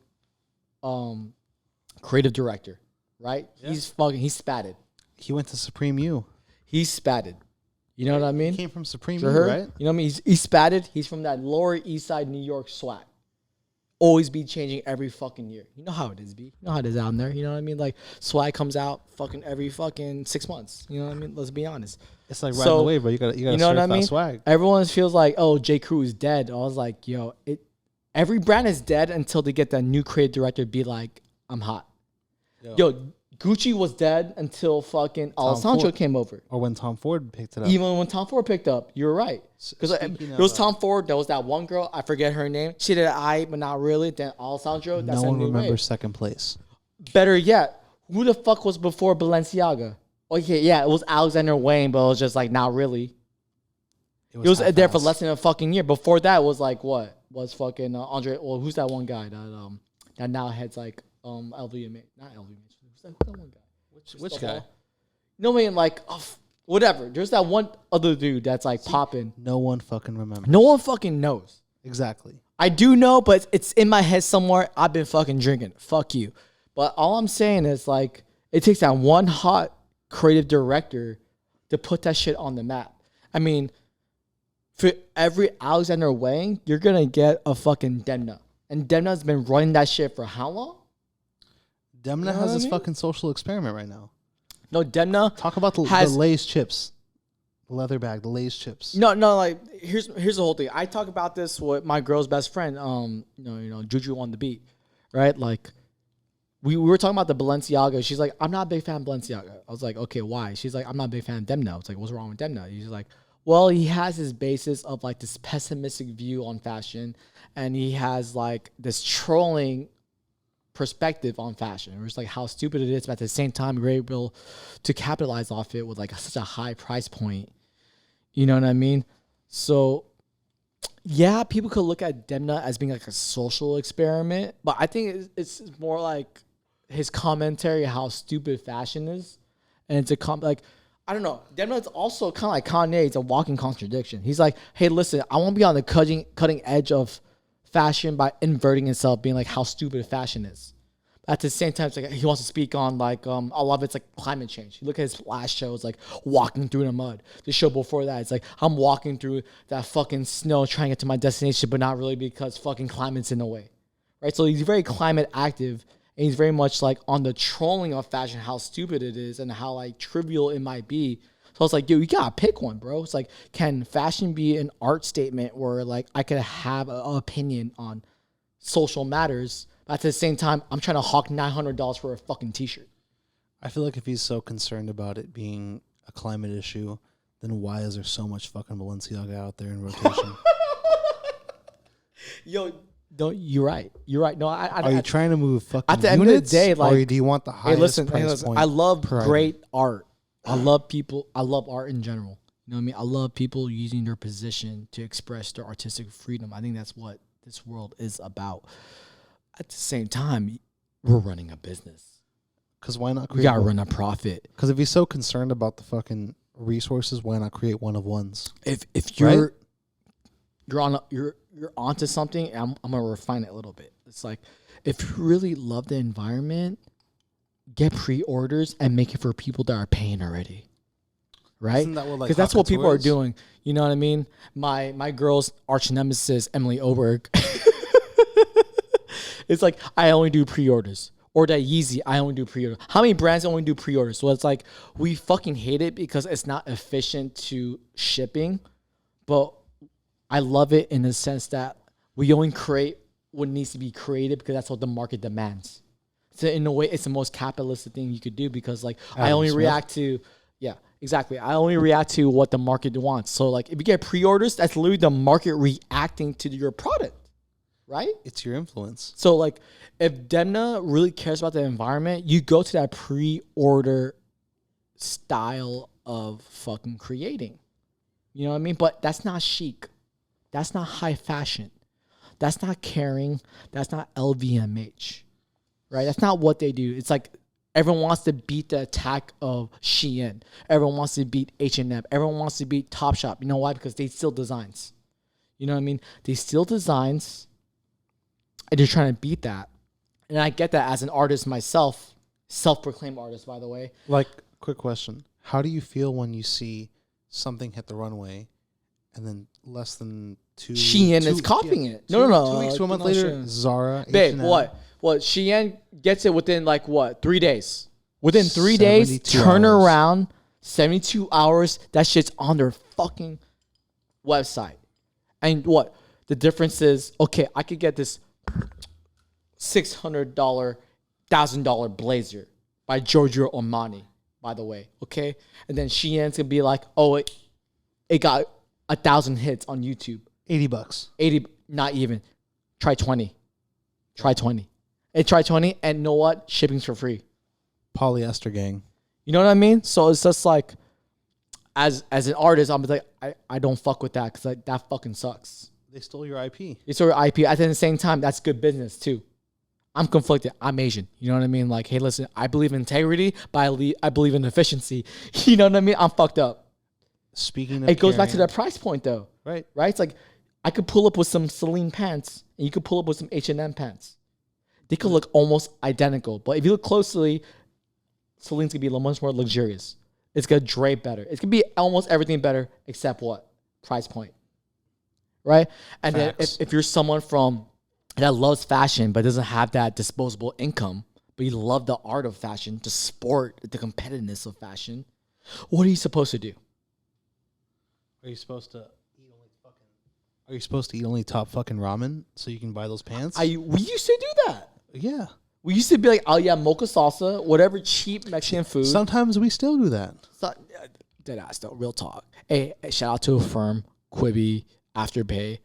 creative director, right? Yeah. He's spatted. He went to Supreme U. He's spatted. You know what I mean? He came from Supreme U, right? You know what I mean? He's spatted. He's from that Lower East Side New York swag. Always be changing every fucking year. You know how it is, B. You know how it is out there. You know what I mean? Like swag comes out fucking every fucking 6 months. You know what I mean? Let's be honest. It's like riding the wave, bro. You gotta you know what I mean? Swag. Everyone feels like, oh, J.Crew is dead. I was like, yo, every brand is dead until they get that new creative director be like, I'm hot. Yo, Gucci was dead until fucking Alessandro came over. Or when Tom Ford picked it up. Even when Tom Ford picked up, you're right. Because there was Tom Ford, there was that one girl, I forget her name. She did it but not really. Then Alessandro, that's no a one new remembers wave. second place. Better yet, who the fuck was before Balenciaga? Okay, yeah, it was Alexander Wang, but it was just like, not really. It was there for less than a fucking year. Before that was like what? Was fucking Andre, well, who's that one guy that now heads like LVMH, not LVMH. Who's that one guy? Which guy? No, I mean, like, whatever. There's that one other dude that's like popping. No one fucking remembers. No one fucking knows. Exactly. I do know, but it's in my head somewhere. I've been fucking drinking. Fuck you. But all I'm saying is like, it takes that one hot creative director to put that shit on the map. I mean, for every Alexander Wang, you're gonna get a fucking Demna. And Demna's been running that shit for how long? Demna has this fucking social experiment right now. No, Demna. Talk about the Lay's chips. The leather bag, the Lay's chips. No, like here's the whole thing. I talk about this with my girl's best friend, Juju on the beat. Right? Like we were talking about the Balenciaga. She's like, I'm not a big fan of Balenciaga. I was like, okay, why? She's like, I'm not a big fan of Demna. I was like, what's wrong with Demna? She's like, well, he has his basis of like this pessimistic view on fashion, and he has like this trolling perspective on fashion. It's like how stupid it is, but at the same time, we're able to capitalize off it with like such a high price point. You know what I mean? So, yeah, people could look at Demna as being like a social experiment, but I think it's more like his commentary how stupid fashion is, and it's like. I don't know. Demna is also kind of like Kanye. It's a walking contradiction. He's like, hey, listen, I want to be on the cutting edge of fashion by inverting himself, being like how stupid fashion is. At the same time, it's like he wants to speak on like a lot of it's like climate change. You look at his last show, it's like walking through the mud. The show before that, it's like I'm walking through that fucking snow trying to get to my destination, but not really because fucking climate's in the way. Right? So he's very climate active. And he's very much like on the trolling of fashion, how stupid it is and how like trivial it might be. So it's like, yo, you gotta pick one, bro. It's like, can fashion be an art statement where like I could have an opinion on social matters, but at the same time, I'm trying to hawk $900 for a fucking t-shirt. I feel like if he's so concerned about it being a climate issue, then why is there so much fucking Balenciaga out there in rotation? Yo, you're right. You're right. No, are you trying to move fucking at the units, end of the day, like, or do you want the highest price point? I love great art. I love people. I love art in general. You know what I mean? I love people using their position to express their artistic freedom. I think that's what this world is about. At the same time, we're running a business. Because why not create? We gotta run a profit. Because if he's so concerned about the fucking resources, why not create one of ones? If you're you're onto something, I'm gonna refine it a little bit. It's like if you really love the environment, get pre-orders and make it for people that are paying already. Right? Because that's what people are doing. You know what I mean? My girl's arch nemesis, Emily Oberg. It's like, I only do pre-orders. Or that Yeezy, I only do pre-orders. How many brands only do pre-orders? So it's like, we fucking hate it because it's not efficient to shipping. But I love it in the sense that we only create what needs to be created because that's what the market demands. So in a way, it's the most capitalistic thing you could do because like I only react to, yeah, exactly. I only react to what the market wants. So like if you get pre-orders, that's literally the market reacting to your product, right? It's your influence. So like if Demna really cares about the environment, you go to that pre-order style of fucking creating. You know what I mean? But that's not chic. That's not high fashion. That's not Kering. That's not LVMH. Right? That's not what they do. It's like Everyone wants to beat the attack of Shein. Everyone wants to beat H&M. Everyone wants to beat Topshop. You know why? Because they steal designs. You know what I mean? They steal designs, and they're trying to beat that. And I get that as an artist myself, self-proclaimed artist, by the way. Like, quick question. How do you feel when you see something hit the runway and then less than Shein is copying it. No. 2 weeks to a month later, Shein. Zara, Babe, H&M. what? Shein gets it within 3 days. Within 3 days, 72 turn hours. around, 72 hours, that shit's on their fucking website. And what? The difference is, okay, I could get this $600, $1,000 blazer by Giorgio Armani, by the way, okay? And then Shein's gonna be like, oh, it got 1,000 hits on YouTube. $80. 80, not even. Try 20. Try 20. And try 20, and you know what? Shipping's for free. Polyester gang. You know what I mean? So it's just like, as an artist, I'm like, I don't fuck with that because that fucking sucks. They stole your IP. It's your IP. At the same time, that's good business too. I'm conflicted. I'm Asian. You know what I mean? Like, hey, listen, I believe in integrity, but I believe in efficiency. You know what I mean? I'm fucked up. Speaking of It goes back to carrying- that price point though. Right. Right? It's like, I could pull up with some Celine pants, and you could pull up with some H&M pants. They could look almost identical, but if you look closely, Celine's gonna be much more luxurious. It's gonna drape better. It's gonna be almost everything better except what? Price point. Right? And Facts. then if you're someone that loves fashion but doesn't have that disposable income, but you love the art of fashion, the sport, the competitiveness of fashion, what are you supposed to do? Are you supposed to eat only top fucking ramen so you can buy those pants? We used to do that. Yeah. We used to be like, oh yeah, mocha salsa, whatever cheap Mexican food. Sometimes we still do that. Dead ass though, real talk. Hey, shout out to Affirm, Quibi, Afterpay,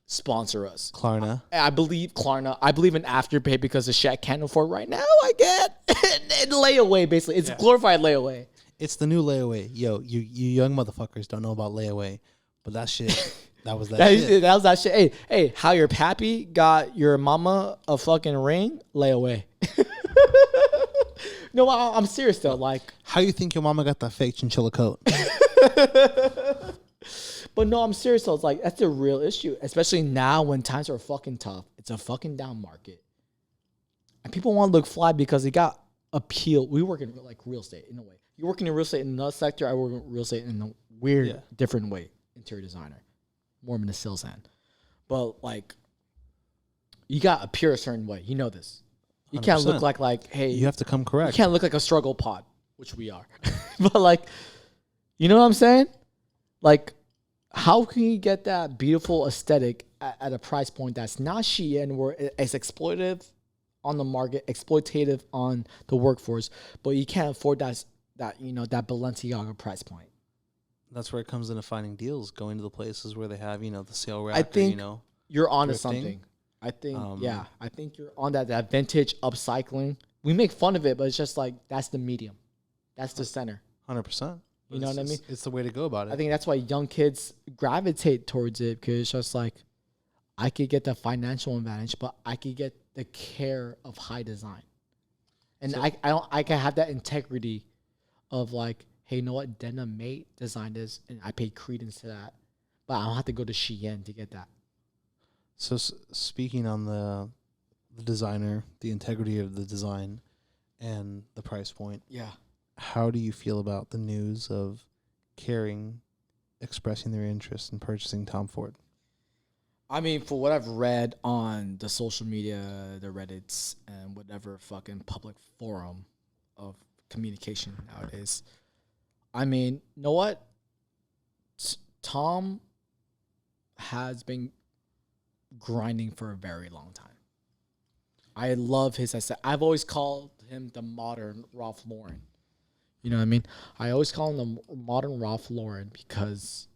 sponsor us. Klarna. I believe Klarna. I believe in Afterpay because the shit I can't afford right now, I get. And layaway, basically. It's glorified layaway. It's the new layaway. Yo, you young motherfuckers don't know about layaway, but that shit, that was that shit. That was that shit. Hey, how your pappy got your mama a fucking ring? Layaway. No, I'm serious though. Like, How you think your mama got that fake chinchilla coat? but no, I'm serious though. It's like, that's a real issue, especially now when times are fucking tough. It's a fucking down market, and people want to look fly because they got appeal. We work in like real estate in a way. You're working in real estate in another sector. I work in real estate in a weird, different way. Interior designer, more in the sales end, but like, you got to appear a certain way. You know this. You can't 100%. look like hey. You have to come You correct. can't look like a struggle pod, which we are. But like, you know what I'm saying? Like, how can you get that beautiful aesthetic at a price point that's not Shein, where it's exploitative on the market, exploitative on the workforce, but you can't afford that that Balenciaga price point. That's where it comes into finding deals, going to the places where they have, the sale rack. I think you're onto thrifting. something. I think, I think you're on that vintage upcycling. We make fun of it, but it's just like, that's the medium. That's the center. 100%. You know what I mean? It's the way to go about it. I think that's why young kids gravitate towards it, because it's just like, I could get the financial advantage, but I could get the care of high design. And I can have that integrity of like, hey, you know what? Demna Mate designed this, and I pay credence to that. But I don't have to go to Shein to get that. So speaking on the designer, the integrity of the design, and the price point, Yeah. how do you feel about the news of Kering expressing their interest in purchasing Tom Ford? I mean, for what I've read on the social media, the Reddits, and whatever fucking public forum of communication nowadays, I mean, you know what? Tom has been grinding for a very long time. I love his aesthetic. I've always called him the modern Ralph Lauren. You know what I mean? I always call him the modern Ralph Lauren because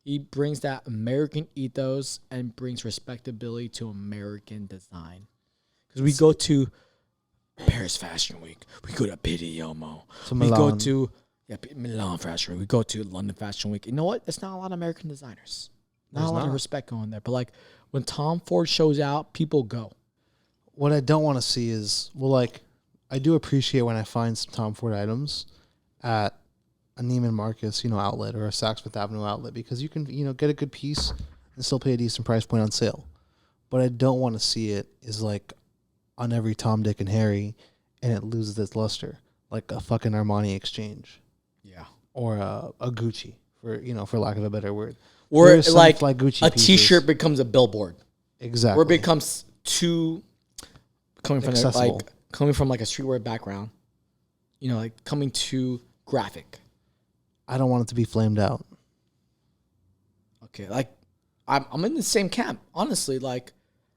he brings that American ethos and brings respectability to American design. Because we go to Paris Fashion Week. We go to Pitti Uomo. To We go Milan. to Milan Fashion Week. We go to London Fashion Week. You know what? It's not a lot of American designers. Not a lot of respect going there. But like, when Tom Ford shows out, people go. What I don't want to see is, I do appreciate when I find some Tom Ford items at a Neiman Marcus, outlet or a Saks Fifth Avenue outlet, because you can, get a good piece and still pay a decent price point on sale. But I don't want to see it is like on every Tom, Dick, and Harry, and it loses its luster, like a fucking Armani exchange. Yeah. Or a Gucci, for lack of a better word. Or like Gucci a pieces. T-shirt becomes a billboard. Exactly. Or it becomes too coming from accessible. Coming from like a streetwear background, like coming too graphic. I don't want it to be flamed out. Okay, like I'm in the same camp. Honestly, like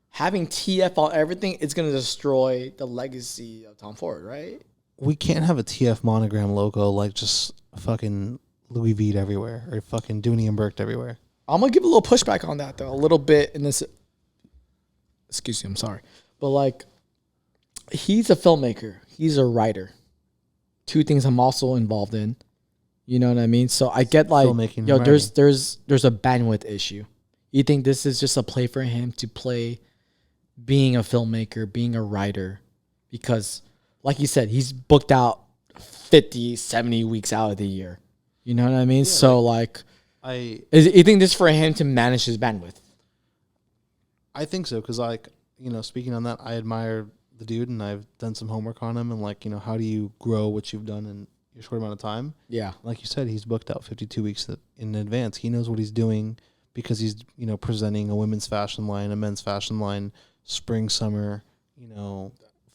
having TF on everything, it's gonna destroy the legacy of Tom Ford, right? We can't have a TF monogram logo like just fucking Louis V everywhere or fucking Dooney and Burke everywhere. I'm gonna give a little pushback on that though, a little bit in this. Excuse me, I'm sorry, but like, he's a filmmaker, he's a writer. Two things I'm also involved in. You know what I mean? So I get like, filmmaking, there's a bandwidth issue. You think this is just a play for him to play being a filmmaker, being a writer? Because like you said, he's booked out 50, 70 weeks out of the year. You know what I mean? Yeah, so like you think this is for him to manage his bandwidth? I think so, because like, speaking on that, I admire the dude and I've done some homework on him and like, how do you grow what you've done in your short amount of time? Yeah. Like you said, he's booked out 52 weeks in advance. He knows what he's doing because he's, presenting a women's fashion line, a men's fashion line, spring, summer,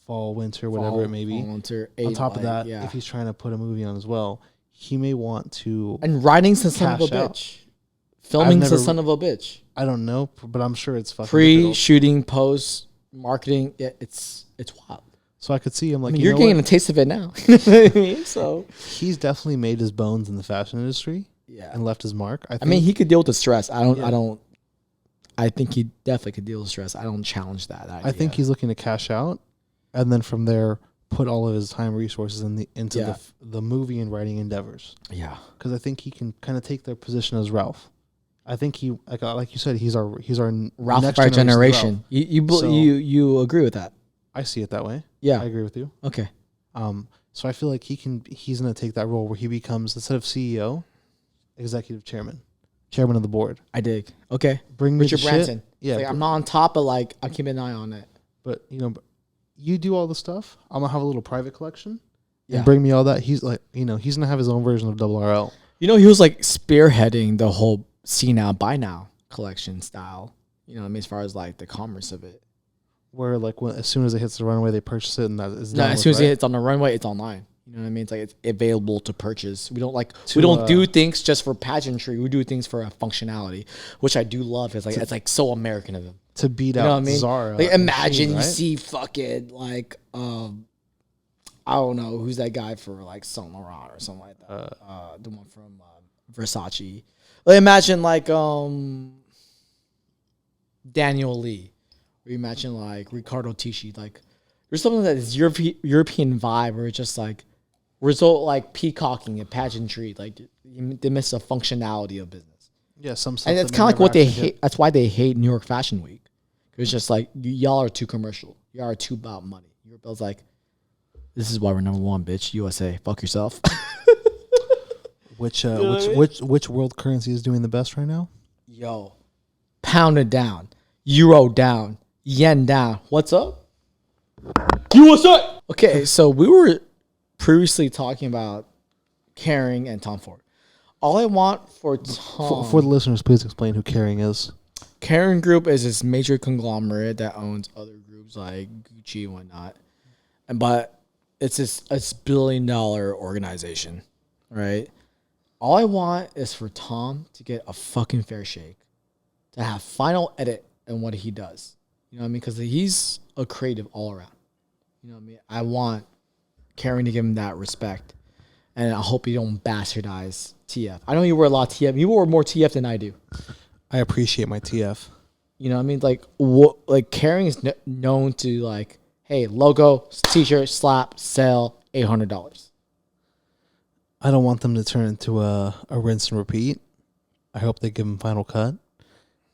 fall, winter, whatever it may be. Winter, on top of that, if he's trying to put a movie on as well, he may want to. And writing's the son of a bitch. Filming's the son of a bitch. I don't know, but I'm sure it's fucking pre-shooting, post marketing. Yeah, it's wild. So I could see him like, you're getting a taste of it now. You know what I mean? So he's definitely made his bones in the fashion industry. Yeah, and left his mark. I mean, he could deal with the stress. I think he definitely could deal with stress. I don't challenge that idea. I think he's looking to cash out, and then from there put all of his time resources into the movie and writing endeavors. Yeah, because I think he can kind of take their position as Ralph. I think he like you said, he's our Ralph next of our generation. Ralph. You agree with that? I see it that way. Yeah, I agree with you. Okay. So I feel like he's gonna take that role where he becomes, instead of CEO, executive chairman of the board. I dig. Okay. Bring me Richard Branson. Shit. Yeah. Like, I'm not on top, but like I'll keep an eye on it. But you do all the stuff. I'm gonna have a little private collection. Yeah. And bring me all that. He's like, he's gonna have his own version of RL. He was like spearheading the whole see now, buy now collection style. You know what I mean? As far as like the commerce of it. Where like as soon as it hits the runway, they purchase it, and that is as soon as it's on the runway, it's online. You know what I mean? It's like it's available to purchase. We don't do things just for pageantry. We do things for a functionality, which I do love. It's like so American of them to beat out Zara. Like imagine you see fucking like I don't know who's that guy for like Saint Laurent or something like that. The one from Versace. Like imagine like Daniel Lee. Or imagine like Riccardo Tisci. Like there's something that is European vibe where it's just like we're so like peacocking and pageantry. Like they miss the functionality of business. Yeah, some stuff. And it's kind of like what they hate. That's why they hate New York Fashion Week. It's just like y'all are too commercial. Y'all are too about money. Europe's like, this is why we're number one, bitch. USA, fuck yourself. Which world currency is doing the best right now? Yo, pound it down, euro down, yen down. What's up? USA. Okay, so we were previously talking about Kering and Tom Ford. All I want for Tom... For the listeners, please explain who Kering is. Kering Group is this major conglomerate that owns other groups like Gucci and whatnot. But it's this $1 billion organization, right? All I want is for Tom to get a fucking fair shake, to have final edit in what he does. You know what I mean? Because he's a creative all around. You know what I mean? I want Kering to give him that respect. And I hope you don't bastardize TF. I know you wear a lot of TF. You wear more TF than I do. I appreciate my TF. You know what I mean? Like, Kering is known to like, hey, logo, t-shirt, slap, sell, $800. I don't want them to turn into a rinse and repeat. I hope they give him final cut.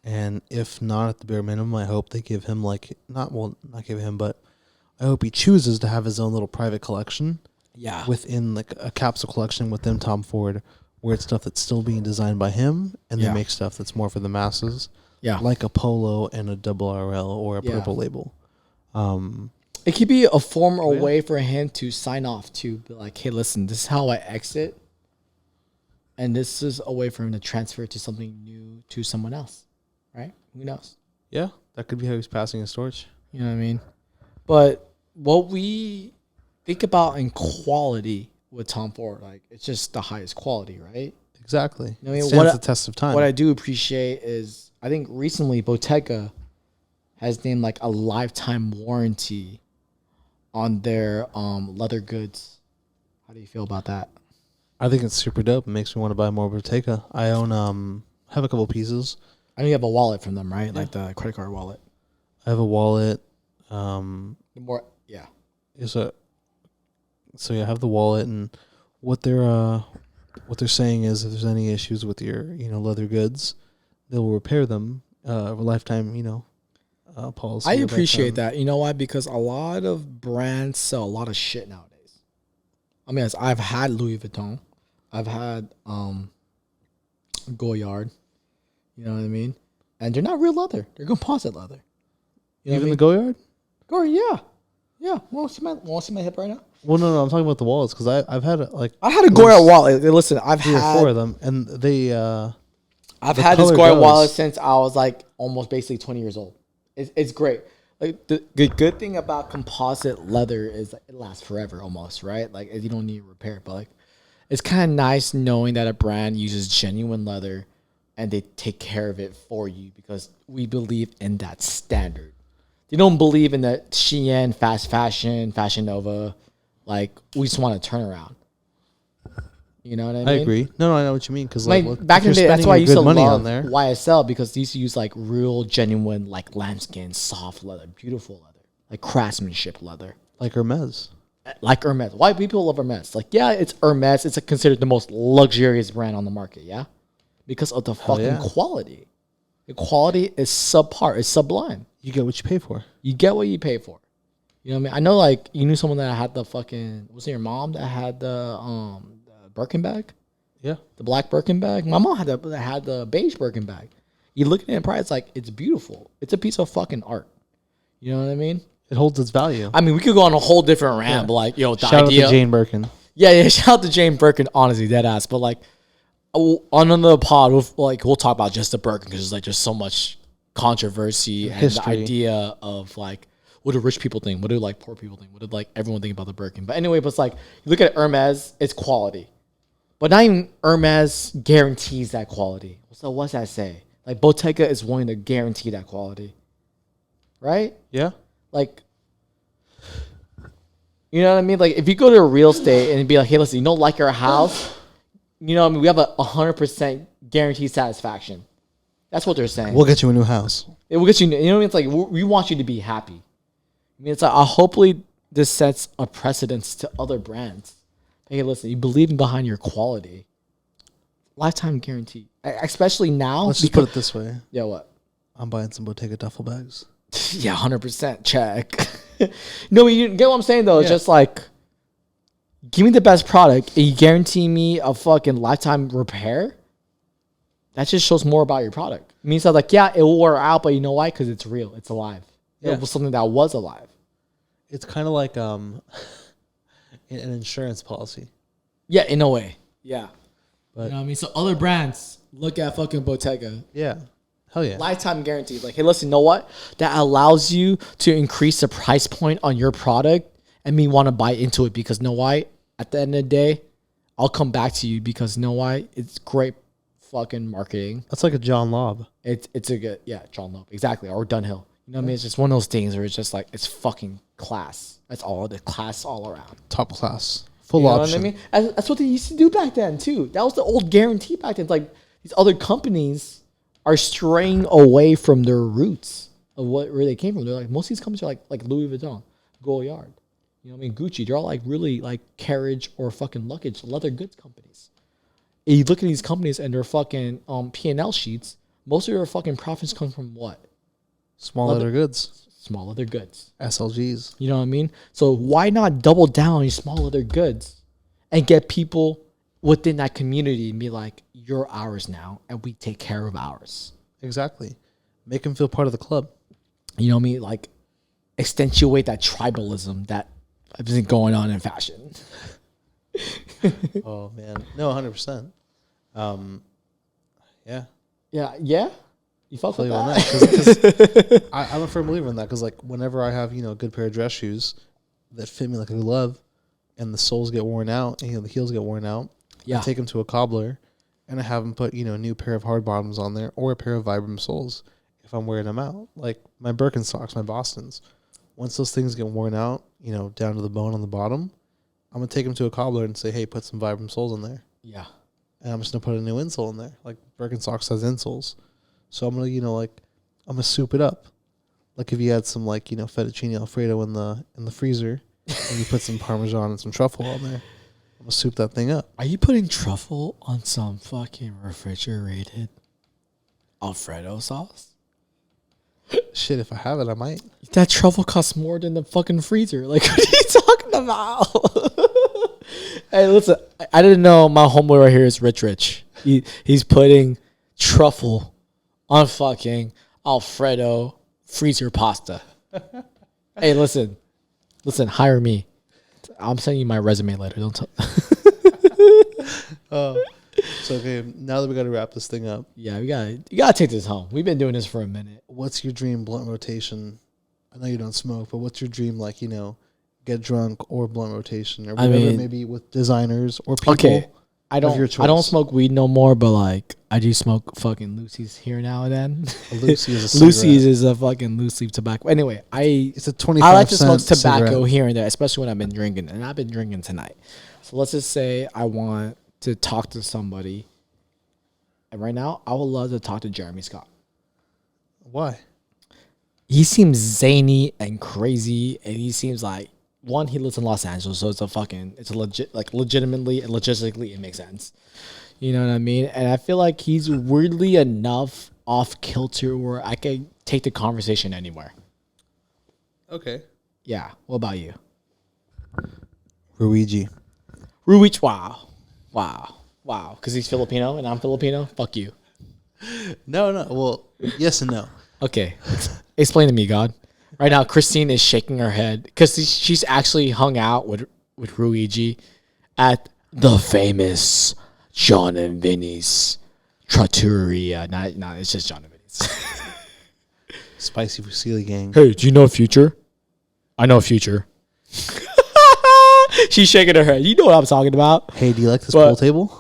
And if not, at the bare minimum, I hope they give him not give him, but I hope he chooses to have his own little private collection Yeah. within like a capsule collection within Tom Ford, where it's stuff that's still being designed by him, and Yeah. they make stuff that's more for the masses, Yeah. like a Polo and a Double RL or a Yeah. Purple Label. It could be a form or yeah. way for him to sign off to be like, hey, listen, this is how I exit. And this is a way for him to transfer to something new to someone else. Right? Who knows? Yeah, that could be how he's passing his torch. You know what I mean? But what we think about in quality with Tom Ford, like it's just the highest quality, right? Exactly. I mean, it stands the test of time. What I do appreciate is I think recently Bottega has named like a lifetime warranty on their leather goods. How do you feel about that? I think it's super dope. It makes me want to buy more Bottega. I own have a couple pieces. I know you have a wallet from them, right? Yeah. Like the credit card wallet. I have a wallet. Yeah. So yeah, I have the wallet, and what they're saying is if there's any issues with your leather goods, they will repair them. A lifetime policy. I appreciate that. You know why? Because a lot of brands sell a lot of shit nowadays. I mean, I've had Louis Vuitton, I've had Goyard. You know what I mean? And they're not real leather. They're composite leather. You know Even the Goyard? Goyard, yeah. Yeah. Want to see my hip right now? Well, no, I'm talking about the wallets because I've had I had a Goyard wallet. Listen, I've three had or four of them, and they. I've had this Goyard wallet since I was like almost basically 20 years old. It's great. Like the good thing about composite leather is it lasts forever almost, right? Like you don't need to repair, but like it's kind of nice knowing that a brand uses genuine leather and they take care of it for you because we believe in that standard. They don't believe in the Shein, fast fashion, Fashion Nova. Like we just want to turn around. You know what I mean? I agree. No, I know what you mean. Because like back in the day, that's why I used to money love on there. YSL because they used to use like real, genuine, like lambskin, soft leather, beautiful leather, like craftsmanship leather, like Hermes. Like Hermes. Why people love Hermes? Like, yeah, it's Hermes. It's considered the most luxurious brand on the market. Yeah, because of the fucking quality. The quality is subpar. It's sublime. You get what you pay for. You get what you pay for. You know what I mean? I know, like you knew someone that had the fucking. Was it your mom that had the Birkin bag? Yeah. The black Birkin bag. My mom had the beige Birkin bag. You look at it in pride, it's like, it's beautiful. It's a piece of fucking art. You know what I mean? It holds its value. I mean, we could go on a whole different rant, but like, the shout idea. out to Jane Birkin. Yeah, shout out to Jane Birkin, honestly, dead ass. But like, on another pod, we'll talk about just the Birkin because there's so much controversy and the idea of like, what do rich people think? What do like poor people think? What did like everyone think about the Birkin? But anyway, but it's like, you look at Hermes, it's quality. But not even Hermes guarantees that quality. So what's that say? Like Bottega is willing to guarantee that quality. Right? Yeah. Like, you know what I mean? Like if you go to real estate and be like, hey, listen, like your house, you know what I mean? We have a 100% guaranteed satisfaction. That's what they're saying. We'll get you a new house. It will get you, you know what I mean? It's like, we want you to be happy. I mean, it's like, hopefully this sets a precedence to other brands. Hey, listen, you believe behind your quality. Lifetime guarantee. Especially now. Let's just put it this way. Yeah, what? I'm buying some Bottega duffel bags. Yeah, 100% check. No, you get what I'm saying, though. It's just like, give me the best product and you guarantee me a fucking lifetime repair. That just shows more about your product. It means that, like, yeah, it will wear out, but you know why? Because it's real. It's alive. Yeah. It was something that was alive. It's kind of like an insurance policy. Yeah, in a way. Yeah. But you know what I mean? So other brands look at fucking Bottega. Yeah. Hell yeah. Lifetime guaranteed. Like, hey, listen, you know what? That allows you to increase the price point on your product and me want to buy into it because, you know why? At the end of the day, I'll come back to you because, you know why? It's great fucking marketing. That's like a John Lobb. It's a good, John Lobb. Exactly. Or Dunhill. You know what I mean? It's just one of those things where it's just like, it's fucking class. That's all. The class all around. Top class. Full you know option. What I mean? That's what they used to do back then, too. That was the old guarantee back then. It's like these other companies are straying away from their roots of where they came from. They're like, most of these companies are like Louis Vuitton, Goyard, you know what I mean? Gucci. They're all like really like carriage or fucking luggage, leather goods companies. And you look at these companies and their fucking P&L sheets, most of their fucking profits come from what? Small leather goods. small leather goods. SLGs. You know what I mean? So why not double down on your small leather goods and get people within that community and be like, you're ours now, and we take care of ours. Exactly. Make them feel part of the club. You know what I mean? Like, accentuate that tribalism that has been going on in fashion. Oh, man. No, 100%. Yeah. Yeah. You fuck with On that? Cause I'm a firm believer in that because, like, whenever I have, a good pair of dress shoes that fit me like a glove and the soles get worn out and, the heels get worn out, I take them to a cobbler and I have them put, a new pair of hard bottoms on there or a pair of Vibram soles if I'm wearing them out. Like my Birkenstocks, my Bostons. Once those things get worn out, down to the bone on the bottom, I'm going to take them to a cobbler and say, hey, put some Vibram soles in there. Yeah. And I'm just going to put a new insole in there. Like Birkenstocks has insoles. So I'm going to, I'm going to soup it up. Like if you had some fettuccine Alfredo in the freezer and you put some Parmesan and some truffle on there, I'm going to soup that thing up. Are you putting truffle on some fucking refrigerated Alfredo sauce? Shit, if I have it, I might. That truffle costs more than the fucking freezer. Like, what are you talking about? Hey, listen, I didn't know my homeboy right here is rich. He's putting truffle on fucking Alfredo freezer pasta. Hey, listen, hire me. I'm sending you my resume later. Don't tell. So okay, now that we got to wrap this thing up. Yeah, you gotta take this home. We've been doing this for a minute. What's your dream blunt rotation? I know you don't smoke, but what's your dream, get drunk or blunt rotation or whatever, maybe with designers or people? Okay, I don't smoke weed no more, but like I do smoke fucking Lucy's here now and then. Lucy's is a fucking loose leaf tobacco. Anyway, it's a 25 I like to smoke tobacco cigarette here and there, especially when I've been drinking, and I've been drinking tonight. So let's just say I want to talk to somebody, and right now I would love to talk to Jeremy Scott. Why? He seems zany and crazy, and he seems like, one, he lives in Los Angeles, so it's legitimately and logistically it makes sense. You know what I mean? And I feel like he's weirdly enough off kilter where I could take the conversation anywhere. Okay. Yeah. What about you? Ruigi. Wow. Because he's Filipino and I'm Filipino? Fuck you. No. Well, yes and no. Okay. Explain to me, God. Right now, Christine is shaking her head because she's actually hung out with Ruigi at the famous John and Vinny's Trattoria. No, it's just John and Vinny's. Spicy Fusilli gang. Hey, do you know Future? I know Future. She's shaking her head. You know what I'm talking about. Hey, do you like this pool table?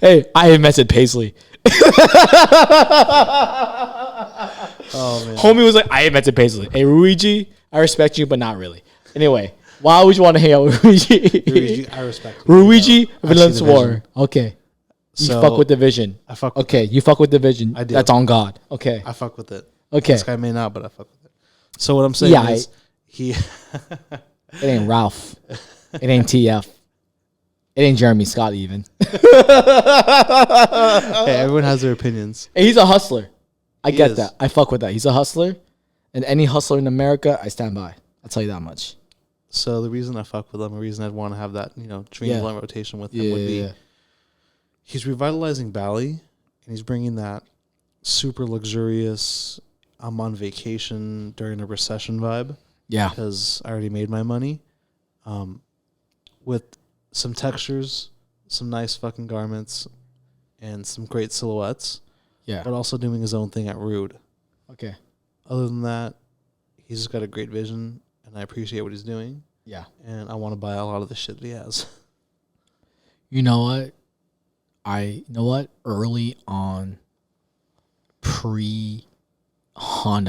Hey, I invented Paisley. Oh, man. Homie was like, I invented Paisley. Hey, Ruigi, I respect you, but not really. Anyway, why would you want to hang out with Ruigi? Ruigi, I respect you. Ruigi Valenzuela. Okay. You fuck with the vision. I fuck with Okay, you fuck with the vision. I do. That's on God. Okay. I fuck with it. Okay. This guy may not, but I fuck with it. So what I'm saying is he... It ain't Ralph. It ain't TF. It ain't Jeremy Scott even. Hey, everyone has their opinions. Hey, he's a hustler. I get that. I fuck with that. He's a hustler. And any hustler in America, I stand by. I'll tell you that much. So the reason I fuck with him, the reason I'd want to have that, dream blunt rotation with him would be he's revitalizing Bali and he's bringing that super luxurious, I'm on vacation during a recession vibe. Yeah. Because I already made my money. With some textures, some nice fucking garments, and some great silhouettes. Yeah. But also doing his own thing at Rude. Okay. Other than that, he's just got a great vision, and I appreciate what he's doing. Yeah. And I want to buy a lot of the shit that he has. You know what? Early on, pre-Honda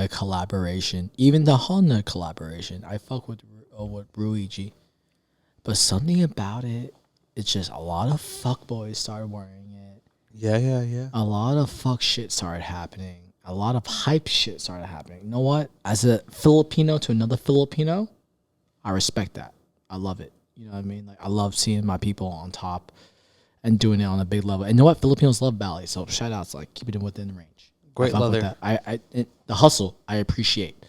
collaboration, even the Honda collaboration, I fuck with Ruigi. But something about it, it's just a lot of fuckboys started wearing it. Yeah. A lot of fuck shit started happening. A lot of hype shit started happening. You know what? As a Filipino to another Filipino, I respect that. I love it. You know what I mean? Like, I love seeing my people on top and doing it on a big level. And you know what? Filipinos love Bali, so shout outs, like, keep it within range. Great fuck with leather. that. The hustle I appreciate.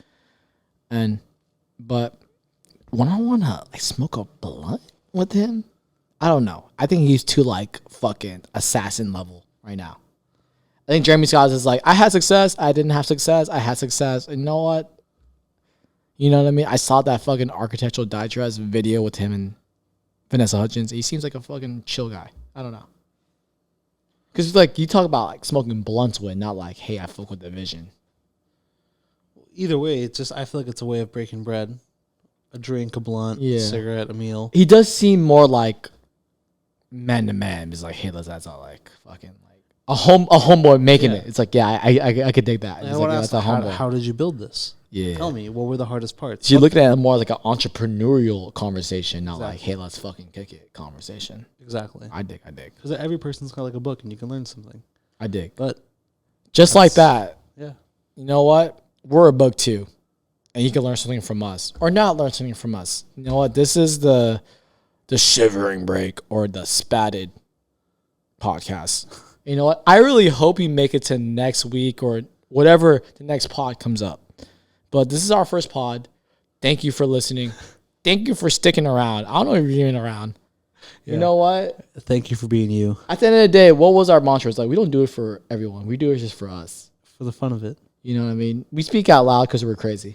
But when I wanna like smoke a blunt with him, I don't know. I think he's too like fucking assassin level right now. I think Jeremy Scott is like, I had success, I didn't have success, I had success. And you know what? You know what I mean? I saw that fucking Architectural Digest video with him and Vanessa Hudgens. He seems like a fucking chill guy. I don't know. Because like you talk about like smoking blunts with, not like, hey, I fuck with the vision. Either way, it's just I feel like it's a way of breaking bread. A drink, a blunt, Yeah. a cigarette, a meal. He does seem more like man to man. He's like, hey, that's all like fucking like a homeboy making it. It's like, yeah, I could dig that. I He's want like, to yeah, ask, that's a homeboy. how did you build this? Yeah. Tell me, what were the hardest parts? So you're looking at it more like an entrepreneurial conversation, not like, hey, let's fucking kick it conversation. Exactly. I dig. Because every person's got like a book and you can learn something. I dig. But just like that, yeah, you know what? We're a book too. And you can learn something from us or not learn something from us. You know what? This is the shivering break or the spatted podcast. You know what? I really hope you make it to next week or whatever the next pod comes up. But this is our first pod. Thank you for listening. Thank you for sticking around. I don't know if you're even around. Yeah. You know what? Thank you for being you. At the end of the day, what was our mantra? It's like, we don't do it for everyone. We do it just for us. For the fun of it. You know what I mean? We speak out loud because we're crazy.